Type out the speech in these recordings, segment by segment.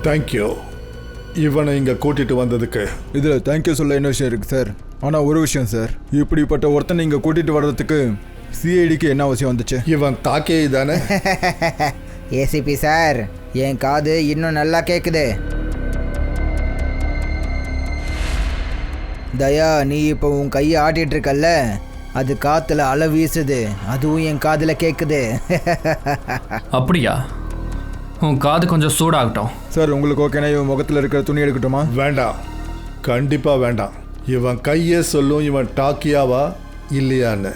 Thank you இவனை இங்கே கூட்டிகிட்டு வந்ததுக்கு. இதில் தேங்க்யூ சொல்ல என்ன விஷயம் இருக்குது சார்? ஆனால் ஒரு விஷயம் சார், இப்படிப்பட்ட ஒருத்தனை இங்கே கூட்டிகிட்டு வர்றதுக்கு சிஐடிக்கு என்ன அவசியம் வந்துச்சு? இவன் தாக்கே தானே? ஏசிபி சார், என் காது இன்னும் நல்லா கேட்குது. தயா, நீ இப்போ உன் கையை ஆட்டிகிட்டு இருக்கல்ல, அது காற்றுல அலை வீசுது, அதுவும் என் காதில் கேட்குது. அப்படியா? உன் காது கொஞ்சம் சூடாகட்டும். சார் உங்களுக்கு ஓகேனா இவன் முகத்தில் இருக்கிற துணி எடுக்கட்டுமா? வேண்டாம், கண்டிப்பாக வேண்டாம். இவன் கையே சொல்லும் இவன் டாக்கியாவா இல்லையான்னு.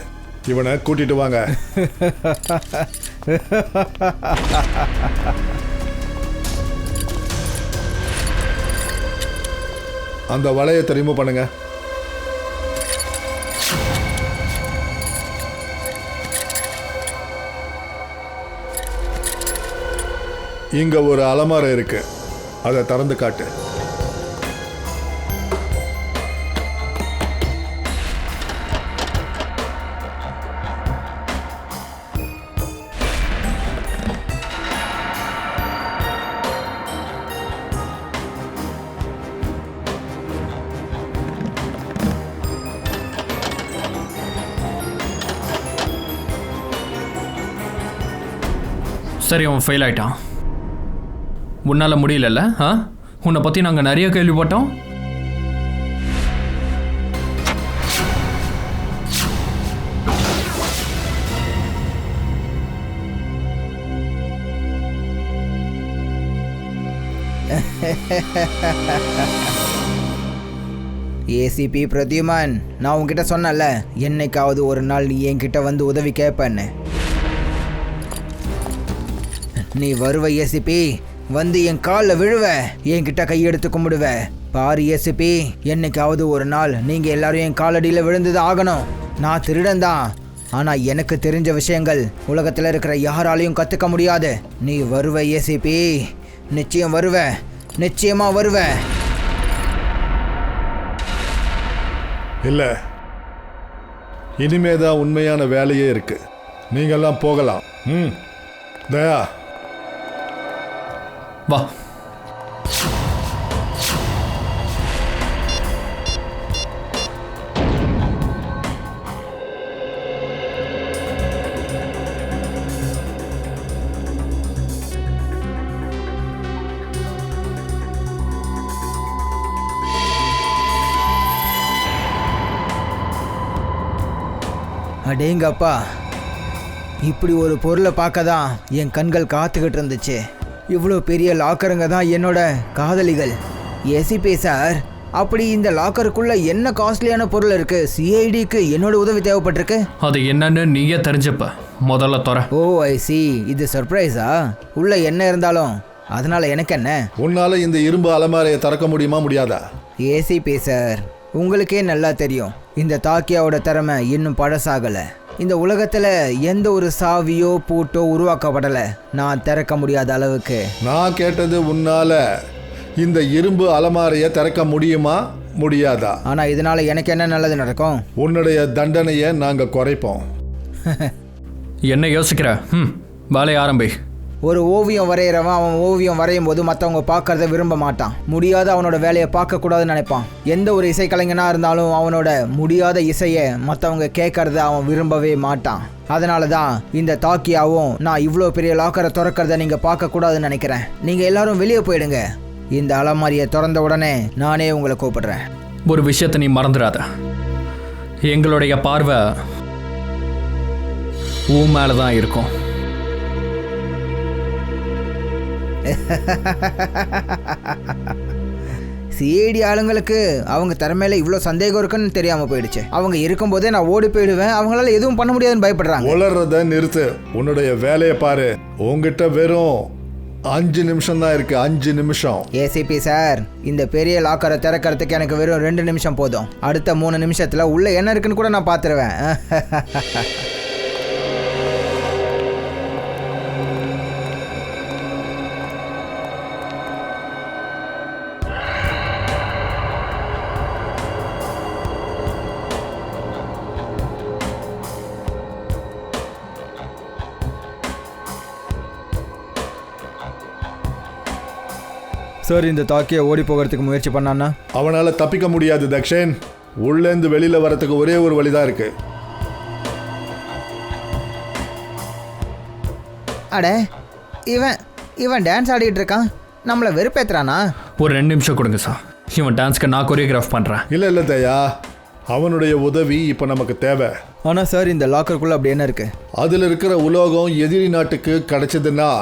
இவனை கூட்டிட்டு வாங்க. அந்த வளையத்தை ரிமூவ் பண்ணுங்க. இங்க ஒரு அலமாரை இருக்கு, அதை திறந்து காட்டு. சரி, அவன் ஃபெயில் ஆயிட்டான். உன்னால் முடியலல்ல? உன்னை பற்றி நாங்கள் நிறைய கேள்விப்பட்டோம். ஏசிபி பிரத்யுமன், நான் உன்கிட்ட சொன்னல, என்னைக்காவது ஒரு நாள் நீ என்கிட்ட வந்து உதவி கேட்பேன்னு. நீ வருவ ஏசிபி, வந்து என் காலில் விழுவ, என்கிட்ட கையெடுத்து கும்பிடுவ. பாரு ஏசிபி, என்னைக்காவது ஒரு நாள் நீங்க எல்லாரும் என் காலடியில் விழுந்தது ஆகணும். நான் திருடன் தான், ஆனா எனக்கு தெரிஞ்ச விஷயங்கள் உலகத்தில் இருக்கிற யாராலையும் கத்துக்க முடியாது. நீ வருவ ஏசிபி, நிச்சயம் வருவ, நிச்சயமா வருவ. இல்லை, இனிமேதான் உண்மையான வேலையே இருக்கு. நீங்கெல்லாம் போகலாம். தயா வா. அடேங்கப்பா, இப்படி ஒரு பொருளை பார்க்க தான் என் கண்கள் காத்துக்கிட்டு இருந்துச்சு. இவ்வளோ பெரிய லாக்கருங்க தான் என்னோட காதலிகள். ஏசிபி சார், அப்படி இந்த லாக்கருக்குள்ள என்ன காஸ்ட்லியான பொருள் இருக்கு? சிஐடிக்கு என்னோட உதவி தேவைப்பட்டிருக்கு. அது என்னன்னு நீயே தெரிஞ்சப்ப முதல்ல தர. ஓ ஐ சி, இது சர்ப்ரைஸா? உள்ள என்ன இருந்தாலும் அதனால எனக்கு என்ன? உன்னால இந்த இரும்பு அலமாரையை திறக்க முடியுமா முடியாதா? ஏசிபி சார், உங்களுக்கே நல்லா தெரியும் இந்த தாக்கியாவோட திறமை இன்னும் பழசாகலை. இந்த உலகத்தில் எந்த ஒரு சாவியோ பூட்டோ உருவாக்கப்படலை நான் திறக்க முடியாத அளவுக்கு. நான் கேட்டது உன்னால இந்த இரும்பு அலமாரையை திறக்க முடியுமா முடியாதா? ஆனால் இதனால எனக்கு என்ன நல்லது நடக்கும்? உன்னுடைய தண்டனையை நாங்கள் குறைப்போம். என்ன யோசிக்கிற? வேலையை ஆரம்பி. ஒரு ஓவியம் வரைகிறவன் அவன் ஓவியம் வரையும் போது மற்றவங்க பார்க்கறத விரும்ப மாட்டான். முடியாத அவனோட வேலையை பார்க்கக்கூடாதுன்னு நினைப்பான். எந்த ஒரு இசைக்கலைஞனாக இருந்தாலும் அவனோட முடியாத இசையை மற்றவங்க கேட்கறத அவன் விரும்பவே மாட்டான். அதனால தான் இந்த தாக்கியாவும் நான் இவ்வளோ பெரிய லாக்கரை திறக்கிறத நீங்கள் பார்க்கக்கூடாதுன்னு நினைக்கிறேன். நீங்கள் எல்லாரும் வெளியே போயிடுங்க. இந்த அலமாரியை திறந்த உடனே நானே உங்களை கூப்பிடுறேன். ஒரு விஷயத்தை நீ மறந்துடாத, எங்களுடைய பார்வை உன் மேலே தான் இருக்கும். சிஐடி ஆளுங்களுக்கு அவங்க திறமையில இவ்வளோ சந்தேகம் இருக்குன்னு தெரியாமல் போயிடுச்சு. அவங்க இருக்கும்போதே நான் ஓடி போயிடுவேன், அவங்களால எதுவும் பண்ண முடியாதுன்னு பயப்படுறாங்க. உளறத நிறுத்து, உன்னுடைய வேலையை பாரு. உங்ககிட்ட வெறும் 5 நிமிஷம் தான் இருக்கு. 5 நிமிஷம். ஏசிபி சார், இந்த பெரிய லாக்கரை திறக்கிறதுக்கு எனக்கு வெறும் 2 நிமிஷம் போதும். அடுத்த 3 நிமிஷத்துல உள்ள என்ன இருக்குன்னு கூட நான் பார்த்துருவேன். சார் இந்த தாக்கியை ஓடி போகிறதுக்கு முயற்சி பண்ணான்னா? அவனால தப்பிக்க முடியாது தக்ஷன். உள்ளேந்து வெளியில வரத்துக்கு ஒரே ஒரு வழிதான் இருக்கு. அட இவன் இவன் டான்ஸ் ஆடிட்டு இருக்கான். நம்மளை வெறுப்பேத்துறானா? ஒரு 2 நிமிஷம் கொடுங்க சார். இவன் டான்ஸ்க்கு நான் கொரியோகிராஃப் பண்ணுறேன். இல்லை தயா, அவனுடைய உதவி இப்போ நமக்கு தேவை. ஆனால் சார் இந்த லாக்கருக்குள்ளே அப்படி என்ன இருக்கு? அதில் இருக்கிற உலோகம் எதிரி நாட்டுக்கு கிடைச்சதுன்னா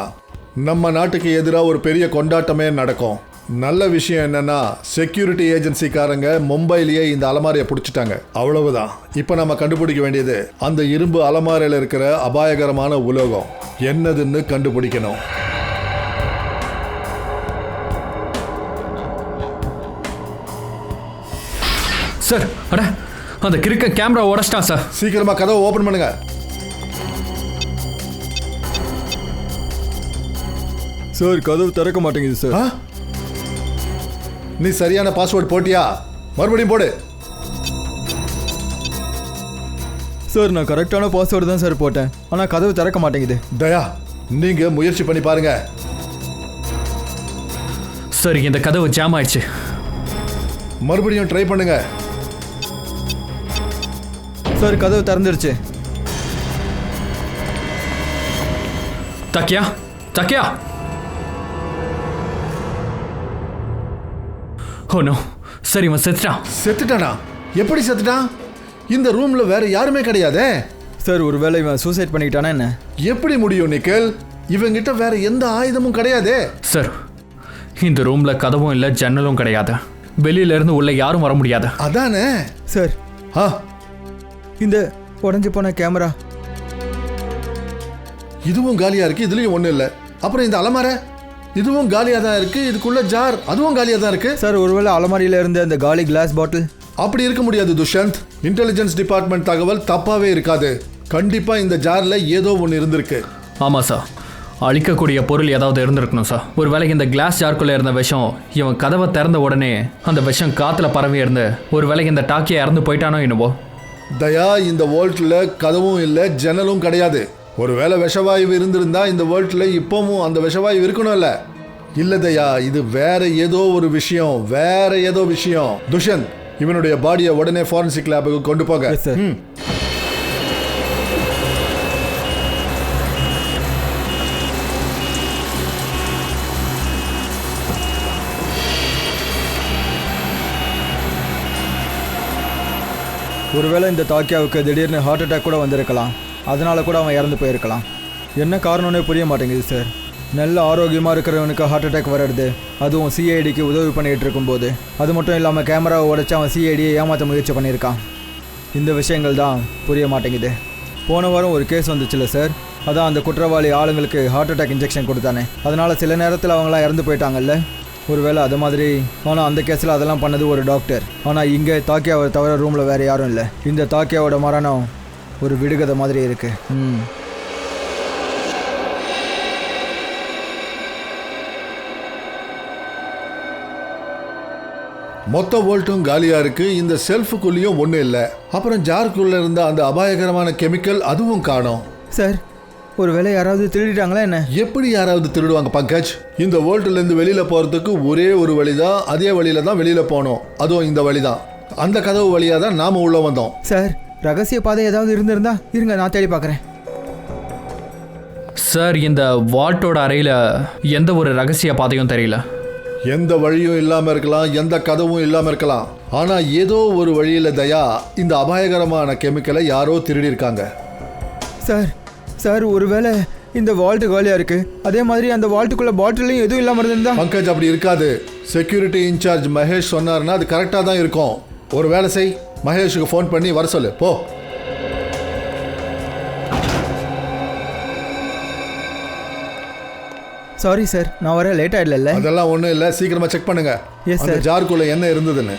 நம்ம நாட்டுக்கு எதிராக ஒரு பெரிய கொண்டாட்டமே நடக்கும். நல்ல விஷயம் என்னன்னா செக்யூரிட்டி ஏஜென்சிக்காரங்க மும்பையிலேயே இந்த அலமாரியை பிடிச்சிட்டாங்க. அவ்வளவுதான். இப்போ நம்ம கண்டுபிடிக்க வேண்டியது அந்த இரும்பு அலமாரியில் இருக்கிற அபாயகரமான உலோகம் என்னதுன்னு கண்டுபிடிக்கணும். சார் அட அந்த கிறுக்க கேமரா உடச்சிட்டான் சார். சீக்கிரமா கதவை ஓபன் பண்ணுங்க. சார் கதவு திறக்க மாட்டேங்குது சார். நீ சரியான பாஸ்வேர்டு போட்டியா? மறுபடியும் போடு. சார் நான் கரெக்டான பாஸ்வேர்டு தான் சார் போட்டேன், ஆனால் கதவு திறக்க மாட்டேங்குது. தயா, நீங்க முயற்சி பண்ணி பாருங்க. சார் இந்த கதவு ஜாம் ஆயிடுச்சு. மறுபடியும் ட்ரை பண்ணுங்க. சார் கதவு திறந்துருச்சு. தக்கியா தக்கியா. Oh no. சரி இவன் செத்துட்டான். செத்துட்டானா? எப்படி செத்துட்டான்? இந்த ரூம்ல வேற யாருமே கிடையாதே. சார் ஒருவேளை இவன் சூசைட் பண்ணிக்கிட்டானா என்ன? எப்படி முடியும் நிக்கல்? இவங்கிட்ட வேற எந்த ஆயுதமும் கிடையாதே. சார் இந்த ரூம்ல கதவும் இல்லை, ஜன்னலும் கிடையாது. வெளியில இருந்து உள்ள யாரும் வர முடியாது. அதானே சார். இந்த உடஞ்சி போன கேமரா இதுவும் காலியா இருக்கு. இதுலயும் ஒண்ணு இல்ல. அப்புறம் இந்த அலமாரை இதுவும் காலியா தான் இருக்கு. இதுக்குள்ள ஜார் அதுவும் காலியா தான் இருக்கு. சார் ஒருவேளை அலமாரியில இருந்த அந்த காலி கிளாஸ் பாட்டில்? அப்படி இருக்க முடியாது துஷ்யந்த். இன்டெலிஜென்ஸ் டிபார்ட்மெண்ட் தகவல் தப்பாவே இருக்காது. கண்டிப்பா இந்த ஜார்ல ஏதோ ஒன்று இருந்திருக்கு. ஆமா சார், அழிக்கக்கூடிய பொருள் ஏதாவது இருந்திருக்கணும் சார். ஒரு வேளைக்கு இந்த கிளாஸ் ஜார்க்குள்ள இருந்த விஷம் இவன் கதவை திறந்த உடனே அந்த விஷம் காத்துல பரவி இருந்து ஒரு வேளைக்கு இந்த டாக்கியை இறந்து போயிட்டானோ என்னவோ. தயா, இந்த வேர்ல்ட்ல கதவும் இல்லை, ஜன்னலும் கிடையாது. ஒருவேளை விஷவாயு இருந்திருந்தா இந்த வேர்ல்ட்ல இப்பவும் அந்த விஷவாயு இருக்கணும்ல. இல்ல தயா, இது வேற ஏதோ ஒரு விஷயம், வேற ஏதோ விஷயம். துஷ்யந்த், இவனுடைய பாடியை உடனே ஃபாரன்சிக் லேபுக்கு கொண்டு போக. ஒருவேளை இந்த தாக்கியாவுக்கு திடீர்னு ஹார்ட் அட்டாக் கூட வந்திருக்கலாம். அதனால கூட அவன் இறந்து போயிருக்கலாம். என்ன காரணம்னே புரிய மாட்டேங்குது சார். நல்ல ஆரோக்கியமாக இருக்கிறவனுக்கு ஹார்ட் அட்டாக் வர்றது, அதுவும் சிஐடிக்கு உதவி பண்ணிகிட்டு இருக்கும்போது. அது மட்டும் இல்லாமல் கேமராவை உடைச்சு அவன் சிஐடியை ஏமாற்ற முயற்சி பண்ணியிருக்கான். இந்த விஷயங்கள் தான் புரிய மாட்டேங்குது. போன வாரம் ஒரு கேஸ் வந்துச்சுல்ல சார், அதான் அந்த குற்றவாளி ஆளுங்களுக்கு ஹார்ட் அட்டாக் இன்ஜெக்ஷன் கொடுத்தானே, அதனால் சில நேரத்தில் அவங்களாம் இறந்து போயிட்டாங்கல்ல. ஒருவேளை அது மாதிரி. ஆனால் அந்த கேஸில் அதெல்லாம் பண்ணது ஒரு டாக்டர். ஆனால் இங்கே தாக்கியாவை தவிர ரூமில் வேறு யாரும் இல்லை. இந்த தாக்கியாவோட மரணம் ஒரு விடுகதை மாதிரி இருக்கு. மொத்த வோல்ட்டும் காலியா இருக்கு. இந்த செல்ஃபுக்குள்ளேயும் ஒன்றும் இல்லை. அப்புறம் ஜார்க்குள்ள இருந்த அந்த அபாயகரமான கெமிக்கல் அதுவும் காணோம். சார் ஒருவேளை யாராவது திருடிட்டாங்களா என்ன? எப்படி யாராவது திருடுவாங்க பங்கஜ்? இந்த வோல்ட்ல இருந்து வெளியில போறதுக்கு ஒரே ஒரு வழிதான். அதே வழியில தான் வெளியில போனோம். அதுவும் இந்த வழிதான். அந்த கதவு வழியா தான் நாம உள்ள வந்தோம். சார் ரகசிய பாதை ஏதாவது இருந்திருந்தா இருங்க, நான் தேடி பார்க்குறேன். சார் இந்த வால்ட்டோட அறையில் எந்த ஒரு ரகசிய பாதையும் தெரியல. எந்த வழியும் இல்லாம இருக்கலாம், எந்த கதவும் இல்லாம இருக்கலாம். ஆனா ஏதோ ஒரு வழியில தயா இந்த அபாயகரமான கெமிக்கலை யாரோ திருடி இருக்காங்க. சார் ஒருவேளை இந்த வால்ட்டு காலியாக இருக்கு, அதே மாதிரி அந்த வால்ட்டுக்குள்ள பாட்டிலையும் எதுவும் இல்லாமல் இருந்திருந்தா? பங்கஜ் அப்படி இருக்காது. செக்யூரிட்டி இன்சார்ஜ் மகேஷ் சொன்னார்னா அது கரெக்டாக தான் இருக்கும். ஒரு வேலை செய், மகேஷுக்கு ஃபோன் பண்ணி வர சொல்லு போ. சாரி சார், நான் வர லேட் ஆயிடல. அதெல்லாம் ஒன்றும் இல்லை, சீக்கிரமா செக் பண்ணுங்க அந்த ஜார்க்குள்ள என்ன இருந்ததுன்னு.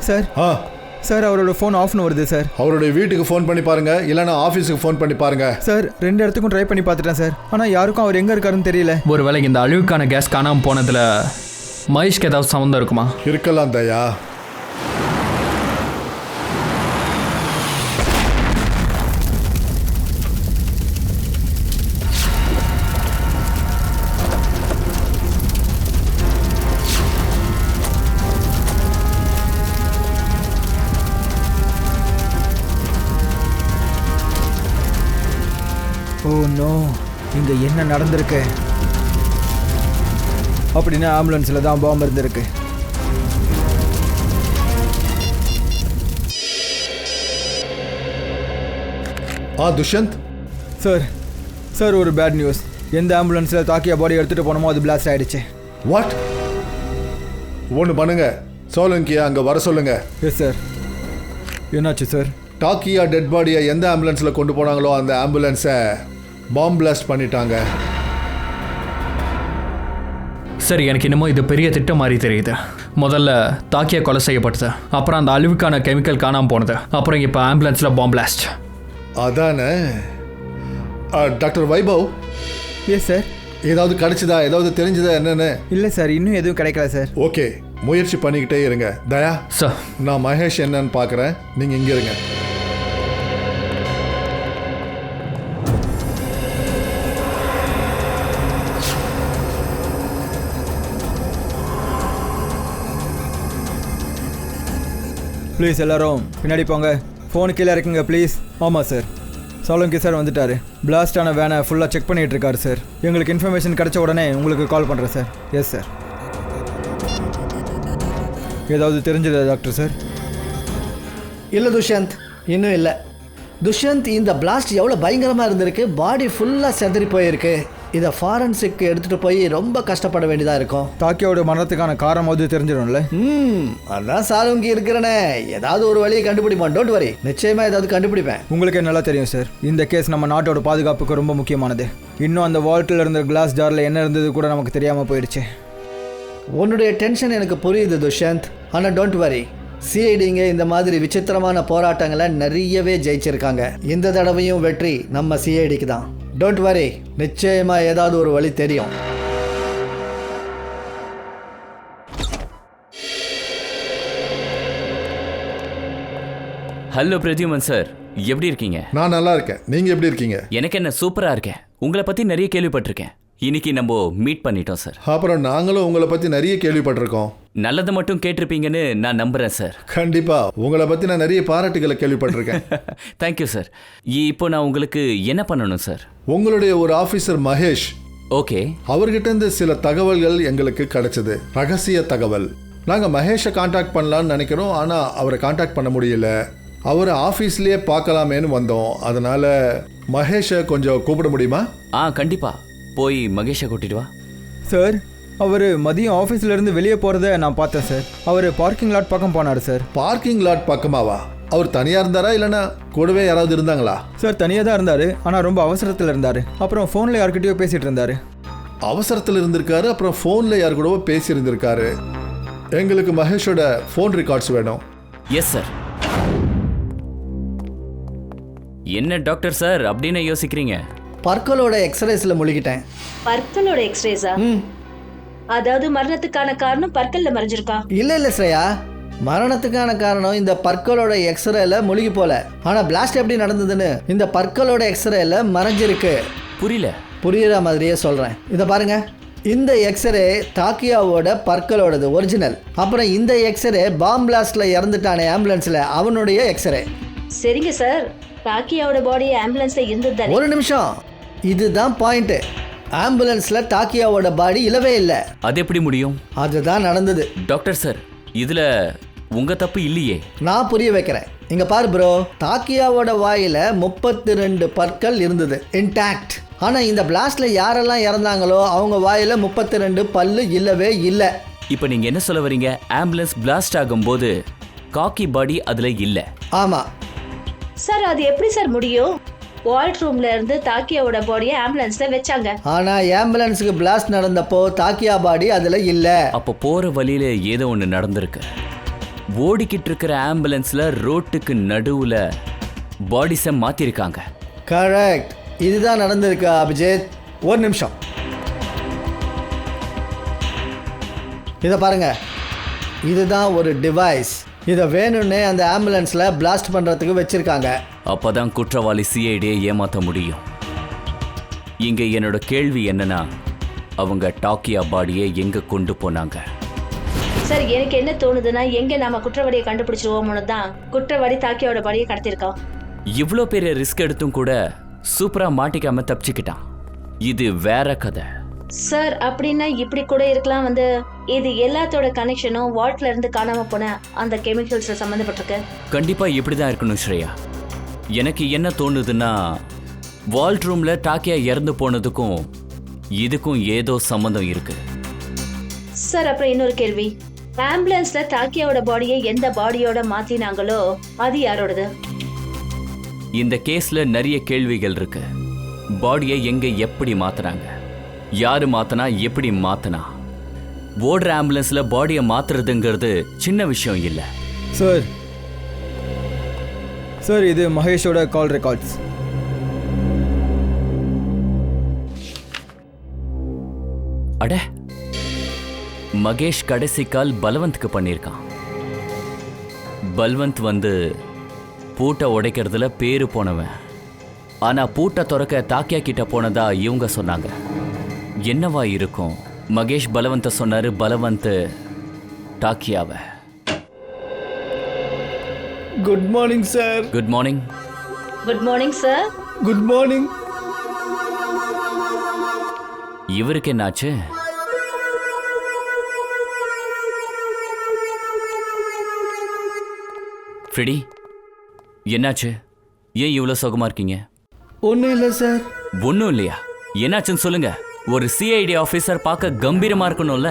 சார் சார் அவரோட ஃபோன் ஆஃப்னு வருது சார். அவருடைய வீட்டுக்கு ஃபோன் பண்ணி பாருங்க, இல்லைன்னா ஆஃபீஸுக்கு ஃபோன் பண்ணி பாருங்க. சார் 2 இடத்துக்கும் ட்ரை பண்ணி பார்த்துட்டேன் சார், ஆனால் யாருக்கும் அவர் எங்கே இருக்காருன்னு தெரியல. ஒருவேளை இந்த அழிவுக்கான கேஸ் காணாமல் போனதில் மகேஷ்க்கு ஏதாவது சம்மந்தம் இருக்குமா? இருக்கலாம் தயா. ஓ நோ, இங்கே என்ன நடந்திருக்கு? அப்படின்னா ஆம்புலன்ஸில் தான் பாம்பு இருந்திருக்கு. துஷ்யந்த் சார் சார் ஒரு பேட் நியூஸ். எந்த ஆம்புலன்ஸில் தாக்கியா பாடி எடுத்துகிட்டு போனோமோ அது பிளாஸ்ட் ஆகிடுச்சு. வாட்? ஒன்று பண்ணுங்க, சோலங்கியா அங்கே வர சொல்லுங்க. Yes sir. என்னாச்சு சார்? டாக்கியா டெட் பாடியை எந்த ஆம்புலன்ஸில் கொண்டு போனாங்களோ அந்த ஆம்புலன்ஸை பாம்பு பிளாஸ்ட் பண்ணிட்டாங்க. சரி, எனக்கு இன்னமும் இது பெரிய திட்டம் மாதிரி தெரியுது. முதல்ல தாக்கியா கொலை செய்யப்பட்டது, அப்புறம் அந்த அழிவுக்கான கெமிக்கல் காணாமல் போனது, அப்புறம் இப்போ ஆம்புலன்ஸில் பாம்பு பிளாஸ்ட். அதானே? டாக்டர் வைபவ். Yes sir. ஏதாவது கிடைச்சதா, ஏதாவது தெரிஞ்சதா என்னன்னு? இல்லை சார், இன்னும் எதுவும் கிடைக்கல சார். ஓகே, முயற்சி பண்ணிக்கிட்டே இருங்க. தயா சார், நான் மகேஷ் என்னன்னு பார்க்குறேன், நீங்கள் இங்கே இருங்க. ப்ளீஸ் எல்லாரும் பின்னாடி போங்க. ஃபோனு கீழே இருக்குங்க ப்ளீஸ். ஆமாம் சார், சோலங்கி சார் வந்துட்டார். பிளாஸ்டான வேனை ஃபுல்லாக செக் பண்ணிகிட்டு இருக்காரு சார். எங்களுக்கு இன்ஃபர்மேஷன் கிடைச்ச உடனே உங்களுக்கு கால் பண்ணுறேன் சார். S sir. ஏதாவது தெரிஞ்சதா டாக்டர் சார்? இல்லை துஷ்யந்த், இன்னும் இல்லை. துஷ்யந்த், இந்த பிளாஸ்ட் எவ்வளோ பயங்கரமாக இருந்திருக்கு. பாடி ஃபுல்லாக செதறி போயிருக்கு. இதை ஃபாரன்சிக்கு எடுத்துகிட்டு போய் ரொம்ப கஷ்டப்பட வேண்டியதாக இருக்கும். தாக்கியாவோட மரணத்துக்கான காரணமாவது தெரிஞ்சிடும்ல? அதான் சாலுங்கி இருக்கிறனே, ஏதாவது ஒரு வழியை கண்டுபிடிப்பான். டோன்ட் வரி, நிச்சயமாக ஏதாவது கண்டுபிடிப்பேன். உங்களுக்கே நல்லா தெரியும் சார், இந்த கேஸ் நம்ம நாட்டோட பாதுகாப்புக்கு ரொம்ப முக்கியமானது. இன்னும் அந்த வால்ட்டில் இருந்த கிளாஸ் ஜாரில் என்ன இருந்தது கூட நமக்கு தெரியாமல் போயிடுச்சு. உன்னுடைய டென்ஷன் எனக்கு புரியுது துஷ்யந்த், ஆனால் டோன்ட் வரி. சிஐடிங்க இந்த மாதிரி விசித்திரமான போராட்டங்களை நிறையவே ஜெயிச்சிருக்காங்க. இந்த தடவையும் வெற்றி நம்ம சிஐடிக்கு தான். டோன்ட் வரி, நிச்சயமா ஏதாவது ஒரு வழி தெரியும். ஹலோ பிரத்யுமன் சார், எப்படி இருக்கீங்க? நான் நல்லா இருக்கேன், நீங்கள் எப்படி இருக்கீங்க? எனக்கு என்ன சூப்பராக இருக்கேன். உங்களை பற்றி நிறைய கேள்விப்பட்டிருக்கேன். இன்னைக்கு நம்ம மீட் பண்ணிட்டோம் சார். அப்புறம் நாங்களும் உங்களை பற்றி நிறைய கேள்விப்பட்டிருக்கோம். நல்லதை மட்டும் கேட்டிருப்பீங்கன்னு நான் நம்புகிறேன் சார். கண்டிப்பாக உங்களை பற்றி நான் நிறைய பாராட்டுகளை கேள்விப்பட்டிருக்கேன். Thank you sir. இப்போ நான் உங்களுக்கு என்ன பண்ணணும் சார்? உங்களுடைய ஒரு ஆஃபீஸர் மகேஷ், ஓகே, அவர்கிட்ட இருந்து சில தகவல்கள் எங்களுக்கு கிடைச்சது. ரகசிய தகவல். நாங்கள் மகேஷை காண்டாக்ட் பண்ணலான்னு நினைக்கிறோம், ஆனால் அவரை காண்டாக்ட் பண்ண முடியல. அவரை ஆஃபீஸ்லேயே பார்க்கலாமேன்னு வந்தோம். அதனால் மகேஷை கொஞ்சம் கூப்பிட முடியுமா? கண்டிப்பாக. போய் மகேஷை கூட்டிட்டு வா. சார், அவர் மதியம் ஆஃபீஸ்லேருந்து வெளியே போகிறத நான் பார்த்தேன் சார். அவர் பார்க்கிங் லாட் பக்கம் போனார் சார். பார்க்கிங் லாட் பக்கமாவா? அவர் தனியாக இருந்தாரா இல்லைன்னா கூடவே யாராவது இருந்தாங்களா? சார், தனியாக தான் இருந்தார், ஆனால் ரொம்ப அவசரத்தில் இருந்தார். அப்புறம் ஃபோனில் யார்கிட்டயோ பேசிகிட்டு இருந்தார். அவசரத்தில் இருந்திருக்காரு, அப்புறம் ஃபோனில் யார் கூடவோ பேசியிருந்திருக்காரு. எங்களுக்கு மகேஷோட ஃபோன் ரெக்கார்ட்ஸ் வேணும். Yes sir. என்ன டாக்டர் சார் அப்படின்னு யோசிக்கிறீங்க? பற்களோட எக்ஸ்ரேஸில் முழுகிட்டேன். பற்களோட எக்ஸ்ரேஸா? அதாவது மரணத்துக்கான காரணம் பற்கள்ல மறைஞ்சிருக்கா? இல்லை ஸ்ரேயா, மரணத்துக்கான காரணம் இந்த பற்களோட எக்ஸ்ரேல முழுகி போல. ஆனால் பிளாஸ்ட் எப்படி நடந்ததுன்னு இந்த பற்களோட எக்ஸ்ரேல மறைஞ்சிருக்கு. புரியுற மாதிரியே சொல்கிறேன். இதை பாருங்க, இந்த எக்ஸ்ரே தாக்கியாவோட பற்களோடது ஒரிஜினல். அப்புறம் இந்த எக்ஸ்ரே பாம் பிளாஸ்ட்ல இறந்துட்டானே ஆம்புலன்ஸில், அவனுடைய எக்ஸ்ரே. சரிங்க சார், தாக்கியாவோட பாடி ஆம்புலன்ஸ்ல இருந்தது. ஒரு நிமிஷம், இதுதான் பாயிண்ட். ஆம்புலன்ஸ்ல தாக்கியாவோட பாடி இல்லவே இல்லை. அது எப்படி முடியும்? அதுதான் நடந்தது. டாக்டர் சார், இதுல உங்க தப்பு இல்லையே. நான் புரிய வைக்கிறேன். இங்க பாரு ப்ரோ, தாக்கியாவோட வாயில 32 பற்கள் இருந்தது இன்டாக்ட். ஆனா இந்த பிளாஸ்ட்ல யாரெல்லாம் இறந்தாங்களோ அவங்க வாயில 32 பல்லு இல்லவே இல்லை. இப்போ நீங்க என்ன சொல்ல வரீங்க? ஆம்புலன்ஸ் பிளாஸ்ட் ஆகும்போது காக்கி பாடி அதுல இல்ல? ஆமா சார், அது எப்படி சார் முடியும்? வால்ட் ரூம்ல இருந்து தாக்கியாவோட பாடியை ஆம்புலன்ஸ்ல வச்சாங்க. ஆனா ஆம்புலன்ஸுக்கு பிளாஸ்ட் நடந்தப்போ தாக்கியா பாடி அதுல இல்ல. அப்போ போற வழியில ஏதோ ஒன்று நடந்திருக்கு. ஓடிக்கிட்டு இருக்கிற ஆம்புலன்ஸ்ல ரோட்டுக்கு நடுவுல பாடிஸை மாத்திருக்காங்க. கரெக்ட், இதுதான் நடந்திருக்கு அபிஜித். ஒரு நிமிஷம், இதை பாருங்க. இதுதான் ஒரு டிவைஸ். இதை வேணும்னே அந்த ஆம்புலன்ஸில் பிளாஸ்ட் பண்ணுறதுக்கு வச்சுருக்காங்க. அப்பதான் குற்றவாளி சிஐடியை ஏமாற்ற முடியும். இங்க என்னோட கேள்வி என்னன்னா, அவங்க டாக்கியா பாடியை எங்க கொண்டு போனாங்க? சார் எனக்கு என்ன தோணுதுன்னா, எங்க நாம குற்றவாளியை கண்டுபிடிச்சிருவோம்னு தான் குற்றவாளி தாக்கியாவோட பாடியை கடத்திருக்கோம். இவ்வளோ பெரிய ரிஸ்க் எடுத்தும் கூட சூப்பரா மாட்டிக்காம தப்பிச்சுக்கிட்டான். இது வேற கதை. சார் அப்படின்னா இப்படி கூட இருக்கலாம். இது எல்லாத்தோட கனெக்ஷனும் வால்ட்ல இருந்து காணாம போன அந்த கெமிக்கல்ஸ்ல சம்மந்தப்பட்டிருக்கு. கண்டிப்பா இப்படிதான் இருக்கணும் ஸ்ரேயா. எனக்கு என்ன தோணுதுன்னா, வால்ட் ரூம்ல டாக்கியா இறந்து போனதுக்கும் இதுக்கும் ஏதோ சம்மந்தம் இருக்கு. சார் அப்புறம் இன்னொரு கேள்வி, ஆம்புலன்ஸ்ல தாக்கியாவோட பாடியை எந்த பாடியோட மாத்தினாங்களோ அது யாரோடது? இந்த கேஸ்ல நிறைய கேள்விகள் இருக்கு. பாடியை எங்க எப்படி மாத்துறாங்க, யாரு மாத்தனா, எப்படி மாத்தனா? ஓடுற ஆம்புலன்ஸ்ல பாடியை மாத்துறதுங்கிறது சின்ன விஷயம் இல்லை. சார் சார் இது மகேஷோட கால் ரெக்கார்ட்ஸ். அட, மகேஷ் கடைசி கால் பல்வந்த்க்கு பண்ணியிருக்கான். பல்வந்த் பூட்டை உடைக்கிறதுல பேரு போனவன். ஆனா பூட்டை திறக்க தாக்கியா கிட்ட போனதா இவங்க சொன்னாங்க. என்னவா இருக்கும்? மகேஷ் பலவந்த சொன்னாரு, பலவந்த் டாக்கியாவை. Good morning sir. Good morning. Good morning sir. Good morning. இவருக்கு என்னாச்சு? ஃப்ரெடி, என்னாச்சு? ஏன் இவ்வளோ சுகமா இருக்கீங்க? ஒன்றும் இல்லை சார். ஒன்றும் இல்லையா? என்னாச்சுன்னு சொல்லுங்க. ஒரு சிஐடி ஆஃபீஸர் பார்க்க கம்பீரமா இருக்கணும்ல.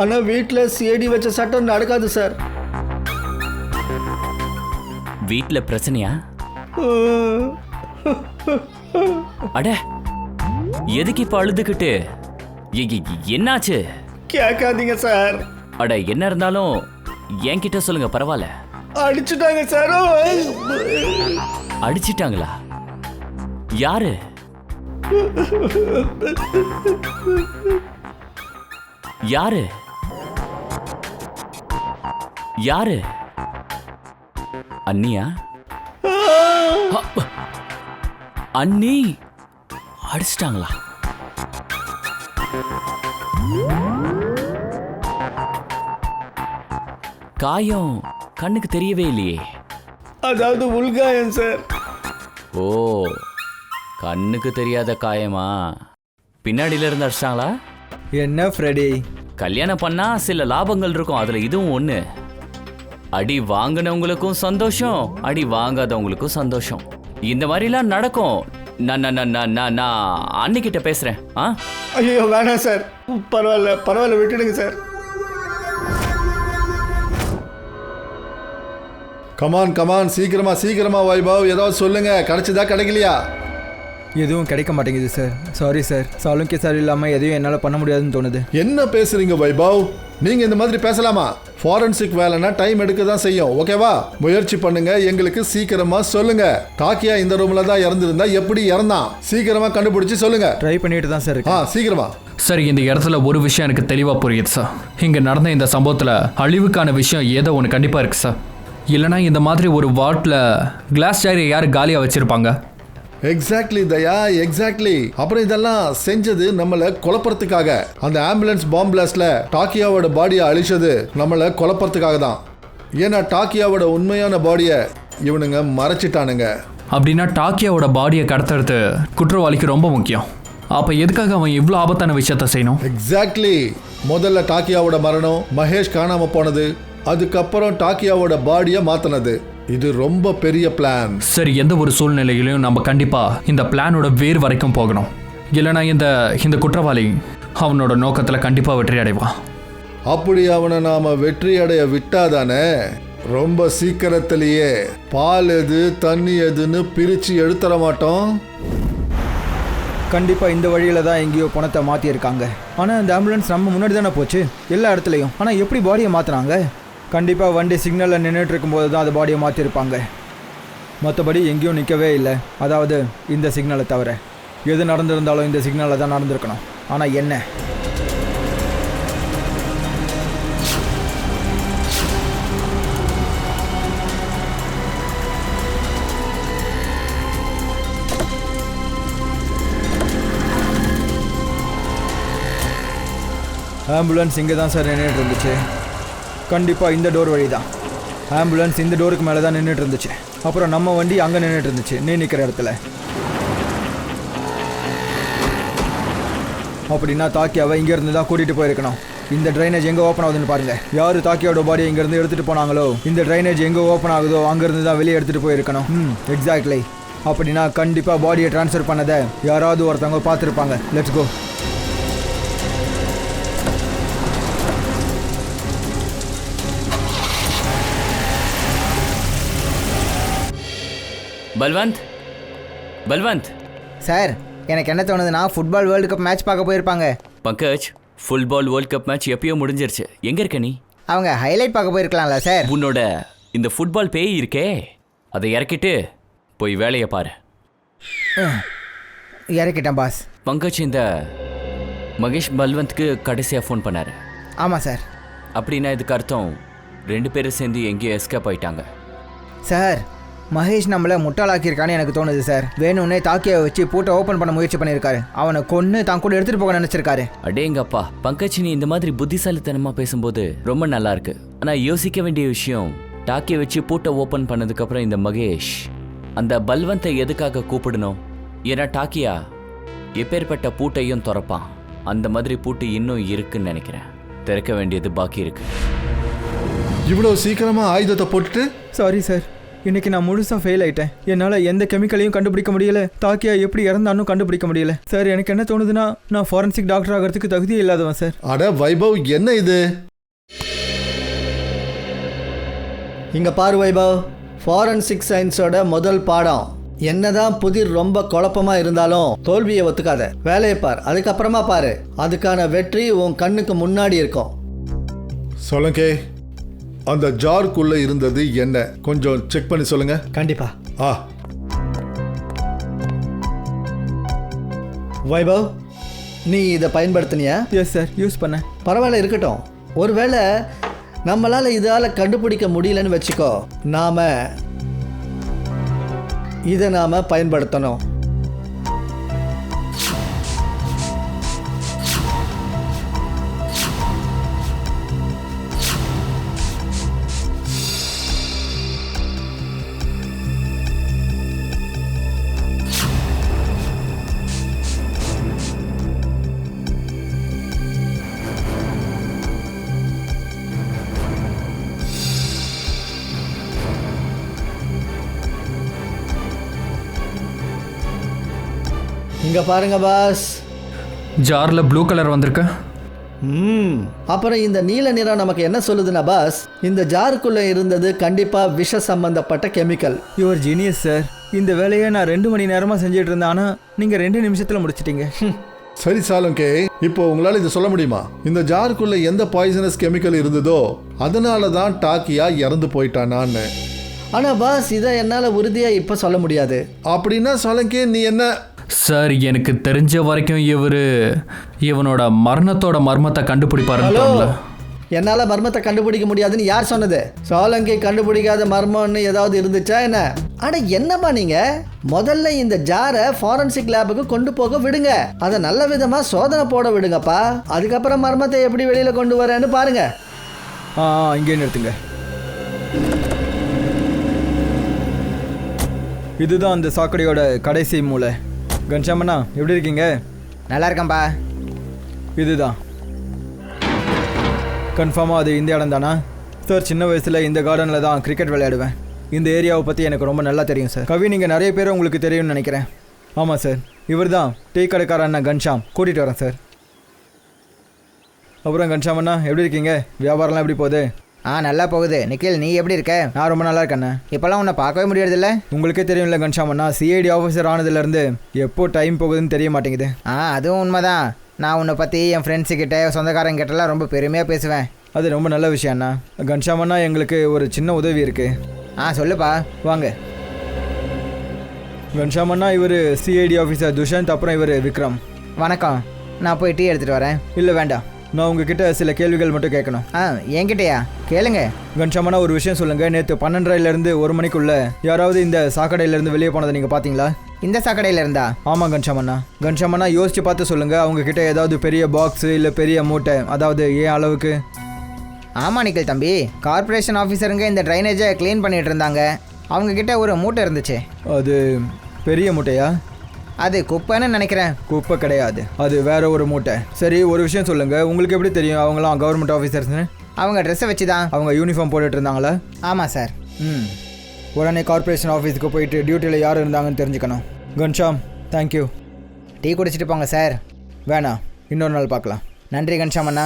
ஆனால் வீட்டில் சிஐடி வச்ச சட்டம் நடக்காது சார். வீட்டில் பிரச்சனையா? அட, எதுக்கு இப்ப அழுதுகிட்டு? என்னாச்சு? கேட்காதீங்க சார். அட, என்ன இருந்தாலும் என்கிட்ட சொல்லுங்க, பரவாயில்ல. அடிச்சுட்டாங்க சார். அடிச்சிட்டாங்களா? யாரு? யாரு? யாரு? அண்ணியா? அண்ணி அடிச்சிட்டாங்களா? காயம் கண்ணுக்கு தெரியவே இல்லையே. அதாவது உள்காயம் சார். ஓ, கண்ணுக்கு தெரியாத காயமா? பின்னாடியில இருந்து அடிச்சிட்டாங்களா? என்ன ஃப்ரெடி, கல்யாணம் பண்ணா சில லாபங்கள் இருக்கும், அதுல இதுவும் ஒண்ணு. அடி வாங்கினவங்களுக்கும் சந்தோஷம், அடி வாங்காதவங்களுக்கும் சந்தோஷம். இந்த மாதிரிலாம் நடக்கும். நான் அன்னிக்கிட்ட பேசுறேன். ஐயோ வேணாம் சார். பரவாயில்ல பரவாயில்ல, விட்டுடுங்க சார். கமான் கமான், சீக்கிரமா வைபவ், ஏதாவது சொல்லுங்க. கிடைச்சதா கிடைக்கலையா? எதுவும் கிடைக்க மாட்டேங்குது சார். சாரி சார், சாலுங்கே சார் இல்லாமல் எதையும் என்னால் பண்ண முடியாதுன்னு தோணுது. என்ன பேசுறீங்க வைபவ்? நீங்க இந்த மாதிரி பேசலாமா? ஃபாரன்சிக் வேலைன்னா டைம் எடுக்க தான் செய்யும், ஓகேவா? முயற்சி பண்ணுங்க, எங்களுக்கு சீக்கிரமா சொல்லுங்க. டாக்கியா இந்த ரூம்ல தான் இறந்துருந்தா எப்படி இறந்தான்? சீக்கிரமா கண்டுபிடிச்சு சொல்லுங்க. ட்ரை பண்ணிட்டு தான் சார். சீக்கிரமா. சரி, இந்த இடத்துல ஒரு விஷயம் எனக்கு தெளிவாக புரியுது சார். இங்கே நடந்த இந்த சம்பவத்தில் அழிவுக்கான விஷயம் ஏதோ ஒன்று கண்டிப்பாக இருக்குது சார். இல்லைனா இந்த மாதிரி ஒரு வாட்டில் கிளாஸ் ஜாரியை யார் காலியாக வச்சுருப்பாங்க? எக்ஸாக்ட்லி தயா, எக்ஸாக்ட்லி. அப்புறம் இதெல்லாம் செஞ்சது நம்மளை குழப்பறதுக்காக. அந்த ஆம்புலன்ஸ் பாம் பிளாஸ்ட்ல டாக்கியாவோட பாடியை அழிச்சது நம்மளை குழப்பறதுக்காக தான். ஏன்னா டாக்கியாவோட உண்மையான பாடியை இவனுங்க மறைச்சிட்டானுங்க. அப்படின்னா டாக்கியாவோட பாடியை கடத்துறது குற்றவாளிக்கு ரொம்ப முக்கியம். அப்போ எதுக்காக அவன் இவ்வளோ ஆபத்தான விஷயத்த செய்யணும்? எக்ஸாக்ட்லி. முதல்ல டாக்கியாவோட மரணம், மகேஷ் காணாம போனது, அதுக்கப்புறம் டாக்கியாவோட பாடியை மாத்தினது. இது ரொம்ப பெரிய பிளான். சரி, எந்த ஒரு சூழ்நிலையிலையும் நம்ம கண்டிப்பா இந்த பிளானோட வேர் வரைக்கும் போகணும். இல்லைனா இந்த குற்றவாளி அவனோட நோக்கத்துல கண்டிப்பா வெற்றி அடைவான். அப்படி அவனை நாம வெற்றி அடைய விட்டாதானே ரொம்ப சீக்கிரத்திலேயே பால் எது தண்ணி எதுன்னு பிரிச்சு எடுத்துட மாட்டோம். கண்டிப்பாக இந்த வழியில் தான் எங்கேயோ பணத்தை மாற்றியிருக்காங்க. ஆனால் இந்த ஆம்புலன்ஸ் நம்ம முன்னாடி தானே போச்சு எல்லா இடத்துலையும். ஆனால் எப்படி பாடியை மாற்றினாங்க? கண்டிப்பாக வண்டி சிக்னலில் நின்றுட்டு இருக்கும்போது தான் அது பாடியை மாற்றிருப்பாங்க. மற்றபடி எங்கேயும் நிற்கவே இல்லை. அதாவது இந்த சிக்னலை தவிர எது நடந்திருந்தாலும் இந்த சிக்னலில் தான் நடந்திருக்கணும். ஆனால் என்ன? ஆம்புலன்ஸ் இங்கே தான் சார் நின்றுட்டு இருந்துச்சு. கண்டிப்பாக இந்த டோர் வழி தான். ஆம்புலன்ஸ் இந்த டோருக்கு மேலே தான் நின்றுட்டு இருந்துச்சு. அப்புறம் நம்ம வண்டி அங்கே நின்றுட்டு இருந்துச்சு, நீ நிற்கிற இடத்துல. அப்படின்னா தாக்கியாவை இங்கேருந்து தான் கூட்டிகிட்டு போயிருக்கணும். இந்த ட்ரைனேஜ் எங்கே ஓப்பன் ஆகுதுன்னு பாருங்கள். யார் தாக்கியோட பாடியை இங்கேருந்து எடுத்துகிட்டு போனாங்களோ இந்த ட்ரைனேஜ் எங்கே ஓப்பன் ஆகுதோ அங்கேருந்து தான் வெளியே எடுத்துகிட்டு போயிருக்கணும். எக்ஸாக்ட்லி. அப்படின்னா கண்டிப்பாக பாடியை ட்ரான்ஸ்ஃபர் பண்ணதை யாராவது ஒருத்தவங்க பார்த்துருப்பாங்க. Let's go. பல்வந்த் சார், எனக்கு என்ன தோணுதுன்னா ஃபுட்பால் வேர்ல்டு கப் மேட்ச் பார்க்க போயிருப்பாங்க. Pankaj, football world cup match எப்பயோ முடிஞ்சிருச்சு. எங்க இருக்க நீ? அவங்க ஹைலைட் பார்க்க போயிருக்கலாம்ல சார். உன்னோட இந்த ஃபுட்பால் பேய் இருக்கே, அதை இறக்கிட்டு போய் வேலையை பாரு. இறக்கிட்டேன் பாஸ். பங்கஜ், இந்த மகேஷ் பல்வந்த்க்கு கடைசியாக ஃபோன் பண்ணாரு. ஆமாம் சார். அப்படின்னா இதுக்கு அர்த்தம் 2 பேரும் சேர்ந்து எங்கேயோ எஸ்கேப் ஆயிட்டாங்க. சார், மகேஷ் நம்மளை முட்டாளாக்கியிருக்கான்னு எனக்கு தோணுது சார். வேணும்னே தாக்கியை வச்சு பூட்டை ஓப்பன் பண்ண முயற்சி பண்ணியிருக்காரு. அவனை கொன்று தான் கூட எடுத்துகிட்டு போக நினச்சிருக்காரு. அடேங்கப்பா பங்கஜ், நீ இந்த மாதிரி புத்திசாலித்தனமாக பேசும்போது ரொம்ப நல்லா இருக்கு. ஆனால் யோசிக்க வேண்டிய விஷயம், டாக்கியை வச்சு பூட்டை ஓப்பன் பண்ணதுக்கப்புறம் இந்த மகேஷ் அந்த பல்வந்தை எதுக்காக கூப்பிடணும்? ஏன்னா டாக்கியா எப்பேற்பட்ட பூட்டையும் திறப்பான். அந்த மாதிரி பூட்டு இன்னும் இருக்குன்னு நினைக்கிறேன். திறக்க வேண்டியது பாக்கி இருக்கு. இவ்வளோ சீக்கிரமாக ஆயுதத்தை போட்டுட்டு? சாரி சார், இன்னைக்கு நான் முழுசாக ஃபெயில் ஆயிட்டேன். என்னால் எந்த கெமிக்கலையும் கண்டுபிடிக்க முடியல. தாக்கியா எப்படி இறந்தான்னு கண்டுபிடிக்க முடியல. சார், எனக்கு என்ன தோணுதுன்னா நான் ஃபாரன்சிக் டாக்டர் ஆகிறதுக்கு தகுதியே இல்லாதவன் சார். அட வைபவ், என்ன இது? இங்கே பாரு வைபவ், ஃபாரன்சிக் சயின்ஸோட முதல் பாடம். என்னதான் புதிர் ரொம்ப குழப்பமா இருந்தாலும் தோல்வியை ஒத்துக்காத. வேலையை பார், அதுக்கப்புறமா பாரு. அதுக்கான வெற்றி உன் கண்ணுக்கு முன்னாடி இருக்கும். சொல்லுங்க, அந்த ஜாருக்குள்ள இருந்தது என்ன? கொஞ்சம் செக் பண்ணி சொல்லுங்க. கண்டிப்பா. வைபவ், நீ இதை பயன்படுத்தினியா? எஸ் சார், யூஸ் பண்ணேன். பரவாயில்ல, இருக்கட்டும். ஒருவேளை நம்மளால் இதால் கண்டுபிடிக்க முடியலன்னு வச்சுக்கோ, இதை நாம் பயன்படுத்தணும். இங்க பாருங்க பாஸ், ஜாரில் ப்ளூ கலர் வந்திருக்கு. அப்புறம் இந்த நீல நிறம் நமக்கு என்ன சொல்லுதுன்னா பாஸ், இந்த ஜாருக்குள்ளே இருந்தது கண்டிப்பாக விஷ சம்பந்தப்பட்ட கெமிக்கல். Your genius sir. இந்த வேலையை நான் 2 மணி நேரமாக செஞ்சுட்டு இருந்தேன். ஆனால் நீங்கள் 2 நிமிஷத்தில் முடிச்சிட்டீங்க. சரி சாலுங்கே, இப்போ உங்களால் இதை சொல்ல முடியுமா? இந்த ஜாருக்குள்ள எந்த பாய்சனஸ் கெமிக்கல் இருந்ததோ அதனால தான் டாக்கியா இறந்து போயிட்டானான்னு. ஆனால் பாஸ், இதை என்னால் உறுதியாக இப்போ சொல்ல முடியாது. அப்படின்னா சாலுங்கே, நீ என்ன? சார், எனக்கு தெரிஞ்ச வரைக்கும் இவனோட மரணத்தோட மர்மத்தை கண்டுபிடிப்பாரு. என்னால் மர்மத்தை கண்டுபிடிக்க முடியாதுன்னு யார் சொன்னது? சோலங்கை கண்டுபிடிக்காத மர்மம்னு ஏதாவது இருந்துச்சா என்ன? அட என்னப்பா நீங்கள், முதல்ல இந்த ஜாரை ஃபாரன்சிக் லேபுக்கு கொண்டு போக விடுங்க. அதை நல்ல விதமாக சோதனை போட விடுங்கப்பா. அதுக்கப்புறம் மர்மத்தை எப்படி வெளியில் கொண்டு வரேன்னு பாருங்க. இங்கே நிறுத்துங்க. இதுதான் அந்த சாக்கடையோட கடைசி மூலை. கன்ஷாமண்ணா, எப்படி இருக்கீங்க? நல்லா இருக்கேன்பா. இதுதான் கன்ஃபார்மாக அது இந்த இடம் தானா? சார், சின்ன வயசில் இந்த கார்டனில் தான் கிரிக்கெட் விளையாடுவேன். இந்த ஏரியாவை பற்றி எனக்கு ரொம்ப நல்லா தெரியும் சார். கவி, நீங்கள் நிறைய பேர் உங்களுக்கு தெரியும்னு நினைக்கிறேன். ஆமாம் சார், இவர் தான் டீ கடைக்காரண்ணா கன்ஷாம். கூட்டிகிட்டு வரேன் சார். அப்புறம் கன்ஷாமண்ணா, எப்படி இருக்கீங்க? வியாபாரம்லாம் எப்படி போகுது? நல்லா போகுது. நிக்கில், நீ எப்படி இருக்க? நான் ரொம்ப நல்லா இருக்கேண்ணே. இப்போல்லாம் உன்னை பார்க்கவே முடியறதில்ல. உங்களுக்கே தெரியும்ல கன்ஷாமண்ணா, சிஐடி ஆஃபீஸர் ஆனதுலேருந்து எப்போ டைம் போகுதுன்னு தெரிய மாட்டேங்குது. அதுவும் உண்மைதான். நான் உன்னை பற்றி என் ஃப்ரெண்ட்ஸுக்கிட்ட சொந்தக்காரங்கிட்டலாம் ரொம்ப பெருமையாக பேசுவேன். அது ரொம்ப நல்ல விஷயம் அண்ணா. கன்ஷாம் அண்ணா, எங்களுக்கு ஒரு சின்ன உதவி இருக்குது. சொல்லுப்பா. வாங்க. கன்ஷாம் அண்ணா, இவர் சிஐடி ஆஃபீஸர் துஷாந்த், அப்புறம் இவர் விக்ரம். வணக்கம். நான் போய் டீ எடுத்துகிட்டு வரேன். இல்லை வேண்டாம், நான் உங்ககிட்ட சில கேள்விகள் மட்டும் கேட்கணும். என்கிட்டயா? கேளுங்க. கன்ஷாம் அண்ணா, ஒரு விஷயம் சொல்லுங்கள். நேற்று 12:30லேருந்து 1 மணிக்குள்ளே யாராவது இந்த சாக்கடையிலேருந்து வெளியே போனதை நீங்கள் பார்த்தீங்களா? இந்த சாக்கடையில் இருந்தா? ஆமாம் கன்ஷாம் அண்ணா. கன்ஷாம் அண்ணா, யோசிச்சு பார்த்து சொல்லுங்கள். அவங்கக்கிட்ட ஏதாவது பெரிய பாக்ஸு இல்லை பெரிய மூட்டை, அதாவது ஏன் அளவுக்கு? ஆமாம் நிக்கில் தம்பி, கார்ப்பரேஷன் ஆஃபீஸருங்க இந்த ட்ரைனேஜை க்ளீன் பண்ணிகிட்டு இருந்தாங்க. அவங்கக்கிட்ட ஒரு மூட்டை இருந்துச்சு. அது பெரிய மூட்டையா? அது குப்பைன்னு நினைக்கிறேன். குப்பை கிடையாது, அது வேற ஒரு மூட்டை. சரி, ஒரு விஷயம் சொல்லுங்கள். உங்களுக்கு எப்படி தெரியும் அவங்களாம் கவர்மெண்ட் ஆஃபீஸர்ஸ்னு? அவங்க ட்ரெஸ்ஸை வச்சு தான். அவங்க யூனிஃபார்ம் போட்டுட்டு இருந்தாங்களா? ஆமாம் சார். உடனே கார்ப்பரேஷன் ஆஃபீஸுக்கு போயிட்டு டியூட்டியில் யார் இருந்தாங்கன்னு தெரிஞ்சுக்கணும். கன்ஷாம், தேங்க்யூ. டீ குடிச்சிட்டு போங்க சார். வேணாம், இன்னொரு நாள் பார்க்கலாம். நன்றி கன்ஷாம் அண்ணா.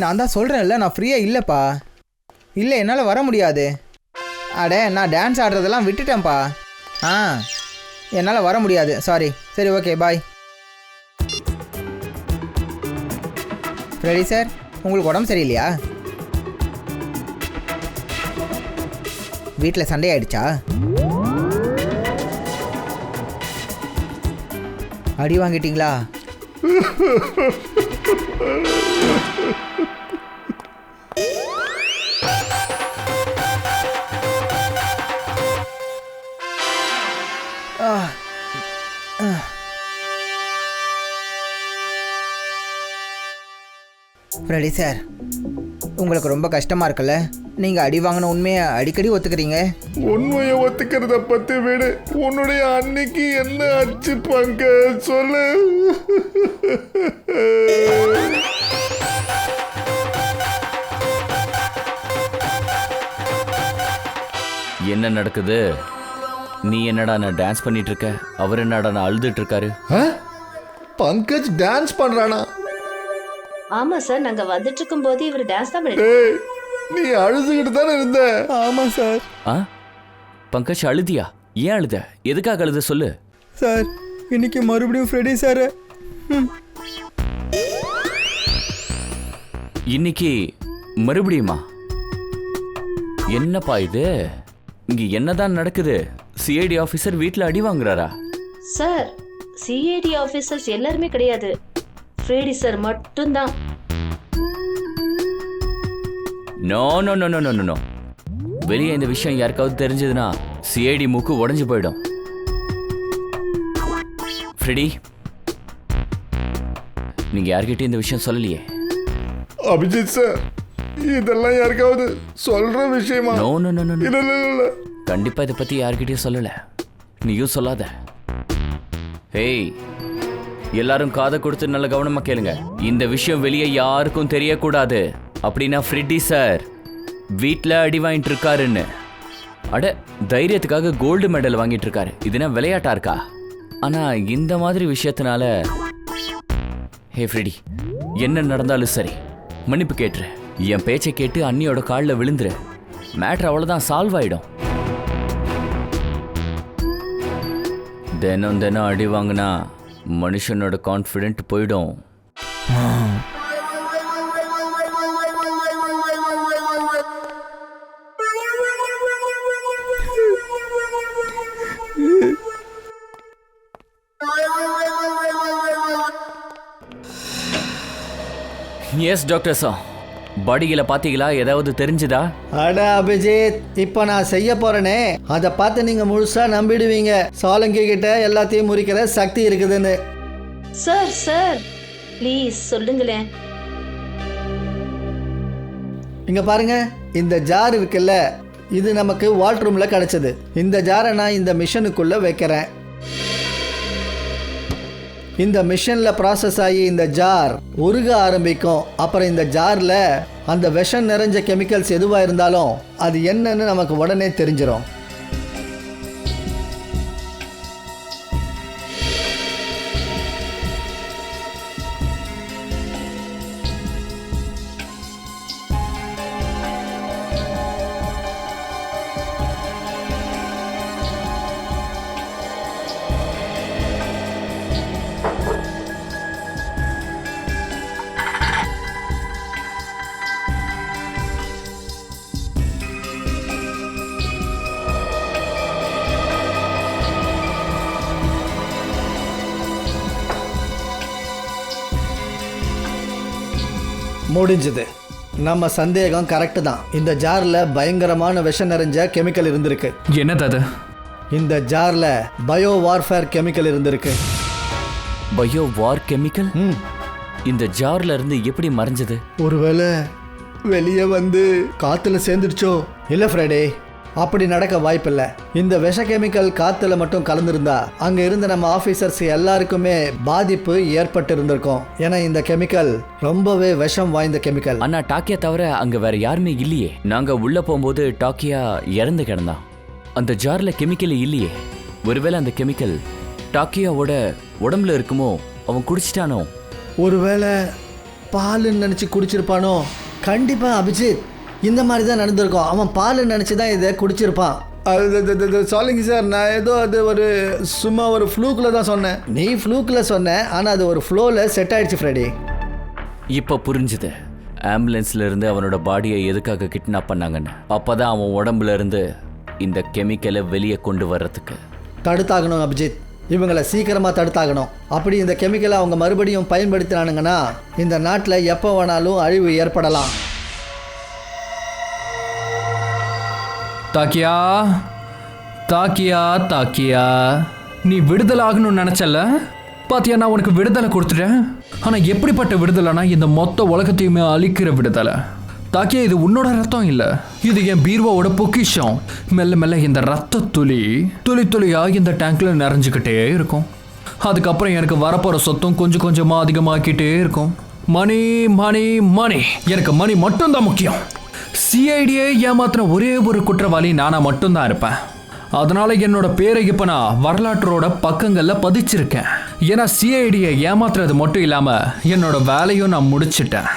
நான் தான் சொல்கிறேன்ல, நான் ஃப்ரீயாக இல்லைப்பா. இல்லை, என்னால் வர முடியாது. நான் டான்ஸ் ஆடுறதெல்லாம் விட்டுட்டேன்ப்பா. என்னால் வர முடியாது, சாரி. சரி, ஓகே, பாய். ஃப்ரெடி சார், உங்களுக்கு உடம்பு சரியில்லையா? வீட்டில் சண்டை ஆயிடுச்சா? அடி வாங்கிட்டீங்களா? ஃப்ரெடி சார், உங்களுக்கு ரொம்ப கஷ்டமாக இருக்குல்ல? நீங்கள் அடி வாங்கின உண்மையை அடிக்கடி ஒத்துக்கிறீங்க. உண்மையை ஒத்துக்கிறத பத்தி விடு. உன்னுடைய அன்னைக்கு என்ன ஆச்சு பங்க சொல்லு. என்ன நடக்குது? நீ என்னடா நான் டான்ஸ் பண்ணிட்டு இருக்க, அவர் என்னடா நான் அழுதுட்டு இருக்காரு? பங்கஜ் டான்ஸ் பண்றானா? ஆமா சார், நாங்க வந்துட்டு இருக்கும் போது இவர் டான்ஸ் தான் பண்ணிட்டு. ஏய், நீ அழுதுகிட்டு தானே இருந்த? ஆமாம் சார். பங்கஜ் அழுதியா? ஏன் அழுத? எதுக்காக அழுத சொல்லு. சார், இன்னைக்கு மறுபடியும் ஃப்ரெடி சார். இன்னைக்கு மறுபடியுமா? என்னப்பா இது? இங்க என்னதான் நடக்குது? சிஐடி ஆபீசர் வீட்ல அடி வாங்குறாரா? சார், சிஐடி ஆபீசர்ஸ் எல்லாருமே கிடையாது, ஃப்ரெடி சார் மட்டும்தான். No no no no no no. வெளியே இந்த விஷயம் யாருக்காவது தெரிஞ்சதுன்னா சிஐடி மூக்கு உடைஞ்சு போயிடும். ஃப்ரெடி, நீங்க யார்கிட்டயும் இந்த விஷயம் சொல்லலையே? அபிஜித் சார், இதெல்லாம் யாருக்காவது சொல்ற விஷயமா? No no no no. இல்ல. கண்டிப்பா இதை பத்தி யார்கிட்டயும் சொல்லல. நீயும் சொல்லாத. ஹேய், எல்லாரும் காதை கொடுத்து நல்ல கவனமா கேளுங்க. இந்த விஷயம் வெளியே யாருக்கும் தெரியக்கூடாது. அப்படின்னா ஃப்ரெடி சார் வீட்டில் அடி வாங்கிட்டு இருக்காருன்னு. தைரியத்துக்காக கோல்டு மெடல் வாங்கிட்டு இருக்காரு. இதுனா விளையாட்டா இருக்கா? ஆனா இந்த மாதிரி விஷயத்தினால ஹே ஃப்ரெடி, என்ன நடந்தாலும் சரி மன்னிப்பு கேட்டுரு. என் பேச்சை கேட்டு அண்ணியோட காலில் விழுந்துரு. மேட்ரு அவ்வளோதான், சால்வ் ஆயிடும். தினம் தினம் அடி வாங்கினா மனுஷனோட கான்ஃபிடென்ட் போயிடும். எஸ் டாக்டர் சார், பாடிகளை பார்த்தீங்களா? ஏதாவது தெரிஞ்சுதா? அபிஜித், இப்போ நான் செய்ய போறேனே அதை பார்த்து நீங்க முழுசா நம்பிடுவீங்க. சாலங்கி கிட்ட எல்லாத்தையும் முறிக்கிற சக்தி இருக்குதுன்னு. சார் சார் ப்ளீஸ் சொல்லுங்களேன். இங்க பாருங்க, இந்த ஜார் இருக்குல்ல, இது நமக்கு வால் ரூம்ல கிடைச்சது. இந்த ஜாரை நான் இந்த மிஷினுக்குள்ள வைக்கிறேன். இந்த மிஷினில் ப்ராசஸ் ஆகி இந்த ஜார் உருக ஆரம்பிக்கும். அப்புறம் இந்த ஜாரில் அந்த விஷம் நிறைஞ்ச கெமிக்கல்ஸ் எதுவாக இருந்தாலும் அது என்னன்னு நமக்கு உடனே தெரிஞ்சிடும். முடிஞ்சது. நம்ம சந்தேகம் கரெக்டு தான். இந்த ஜாரில் பயங்கரமான விஷம் நிறைஞ்ச கெமிக்கல் இருந்திருக்கு. என்னது அது? இந்த ஜாரில் பயோ வார்ஃபேர் கெமிக்கல் இருந்திருக்கு. பயோ வார் கெமிக்கல் இந்த ஜார்ல இருந்து எப்படி மறைஞ்சது? ஒருவேளை வெளியே வந்து காற்றுல சேர்ந்துடுச்சோ? இல்லை ஃப்ரைடே, அப்படி நடக்க வாய்ப்பில்லை. இந்த விஷ கெமிக்கல் காற்றுல மட்டும் கலந்துருந்தா அங்கே இருந்த நம்ம ஆஃபீஸர்ஸ் எல்லாருக்குமே பாதிப்பு ஏற்பட்டு இருந்திருக்கும். ஏன்னா இந்த கெமிக்கல் ரொம்பவே விஷம் வாய்ந்த கெமிக்கல். ஆனா டாக்கியா தவிர அங்க வேற யாருமே இல்லையே. நாங்க உள்ள போகும்போது டாக்கியா இறந்து கிடந்தான். அந்த ஜார்ல கெமிக்கல் இல்லையே. ஒருவேளை அந்த கெமிக்கல் டாக்கியாவோட உடம்புல இருக்குமோ? அவன் குடிச்சிட்டானோ? ஒருவேளை பாலுன்னு நினச்சி குடிச்சிருப்பானோ? கண்டிப்பாக அபிஜித், இந்த மாதிரி தான் நடந்திருக்கும். அவன் பாலுன்னு நினச்சி தான் இதை குடிச்சிருப்பான். சாரிங்க சார், நான் ஏதோ அது ஒரு சும்மா ஒரு ஃப்ளூக்கில் தான் சொன்னேன். நீ ஃப்ளூக்கில் சொன்ன, ஆனால் அது ஒரு ஃப்ளோவில் செட் ஆயிடுச்சு ஃப்ரெடி. இப்ப புரிஞ்சுது ஆம்புலன்ஸ்ல இருந்து அவனோட பாடியை எதுக்காக கிட்னாப் பண்ணாங்கன்னு. அப்பதான் அவன் உடம்புல இருந்து இந்த கெமிக்கலை வெளியே கொண்டு வர்றதுக்கு தடுத்தாகணும் அபிஜித். இவங்களை சீக்கிரமாக தடுத்தாகணும். அப்படி இந்த கெமிக்கலை அவங்க மறுபடியும் பயன்படுத்தினானுங்கன்னா இந்த நாட்டில் எப்போ வேணாலும் அழிவு ஏற்படலாம். தாக்கியா, தாக்கியா, தாக்கியா, நீ விடுதலை ஆகணும்னு நினைச்சல? பாத்தியா, நான் உனக்கு விடுதலை கொடுத்துட்டேன். ஆனா எப்படிப்பட்ட விடுதலைனா இந்த மொத்த உலகத்தையுமே அழிக்கிற விடுதலை. தாக்கியா, இது உன்னோட ரத்தம் இல்ல, இது என் பீர்வாவோட பொக்கிஷம். மெல்ல மெல்ல இந்த ரத்த துளி துளி துளியா இந்த டேங்க்ல நிறைஞ்சுக்கிட்டே இருக்கும். அதுக்கப்புறம் எனக்கு வரப்போற சொத்தும் கொஞ்சம் கொஞ்சமா அதிகமாக்கிட்டே இருக்கும். மணி மணி மணி, எனக்கு மணி மட்டும்தான் முக்கியம். சிஐடியை ஏமாத்தின ஒரே ஒரு குற்றவாளி நானா மட்டும்தான் இருப்பேன். அதனால என்னோட பேரை இப்ப நான் வரலாற்றோட பக்கங்கள்ல பதிச்சிருக்கேன். ஏன்னா சிஐடியை ஏமாத்துறது மட்டும் இல்லாம என்னோட வேலையும் நான் முடிச்சிட்டேன்.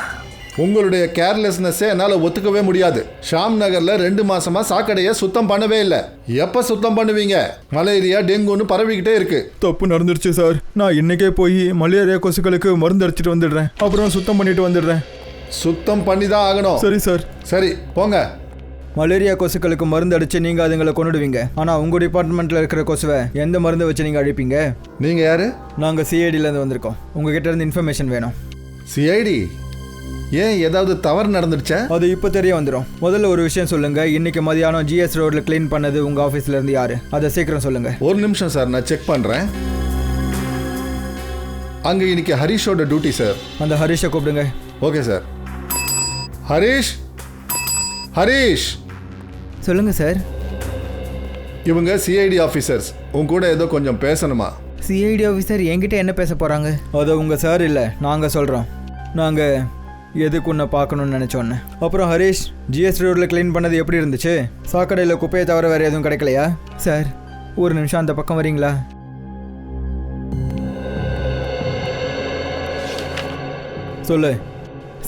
உங்களுடைய கேர்லெஸ்னஸே என்னால் ஒத்துக்கவே முடியாது. ஷாம் நகரில் 2 மாசமா சாக்கடையை சுத்தம் பண்ணவே இல்லை. எப்போ சுத்தம் பண்ணுவீங்க? மலேரியா டெங்குன்னு பரவிக்கிட்டே இருக்கு. தப்பு நடந்துருச்சு சார். நான் இன்னைக்கே போய் மலேரியா கொசுக்களுக்கு மருந்து அடிச்சிட்டு வந்துடுறேன். அப்புறம் சுத்தம் பண்ணிட்டு வந்துடுறேன். சுத்தம் பண்ணி தான் ஆகணும். சரி சார். சரி, போங்க. மலேரியா கொசுக்களுக்கு மருந்து அடிச்சு நீங்கள் அதுங்களை கொண்டுடுவீங்க. ஆனால் உங்கள் டிபார்ட்மெண்ட்டில் இருக்கிற கொசுவை எந்த மருந்தை வச்சு நீங்கள் அழிப்பீங்க? நீங்கள் யாரு? நாங்கள் சிஐடியிலேருந்து வந்திருக்கோம். உங்ககிட்ட இருந்து இன்ஃபர்மேஷன் வேணும். சிஐடி? ஏன், ஏதாவது தவறு நடந்துடுச்சா? அது இப்போ தெரிய வந்துடும். முதல்ல ஒரு விஷயம் சொல்லுங்க. இன்னைக்கு மதியானம் ஜிஎஸ் ரோட்ல க்ளீன் பண்ணது உங்க ஆஃபீஸ்ல இருந்து யாரு? அதை சீக்கிரம் சொல்லுங்க. ஒரு நிமிஷம் சார், நான் செக் பண்றேன். அங்க இன்னைக்கு ஹரிஷோட டியூட்டி சார். அந்த ஹரிஷை கூப்பிடுங்க. Okay sir. ஹரிஷ், ஹரிஷ். சொல்லுங்க சார். இவங்க சிஐடி ஆஃபீஸர்ஸ். உங்க கூட ஏதோ கொஞ்சம் பேசணுமா? சிஐடி ஆஃபீஸர் என்கிட்ட என்ன பேச போகிறாங்க? அதை உங்க சார் இல்லை, நாங்கள் சொல்கிறோம். நாங்கள் எதுக்கு உன்னை பார்க்கணுன்னு நினச்சோன்னு. அப்புறம் ஹரிஷ், ஜிஎஸ் ரோடில் க்ளீன் பண்ணது எப்படி இருந்துச்சு? சாக்கடையில் குப்பையை தவிர வேறு எதுவும் கிடைக்கலையா? சார், ஒரு நிமிஷம் அந்த பக்கம் வரீங்களா? சொல்லு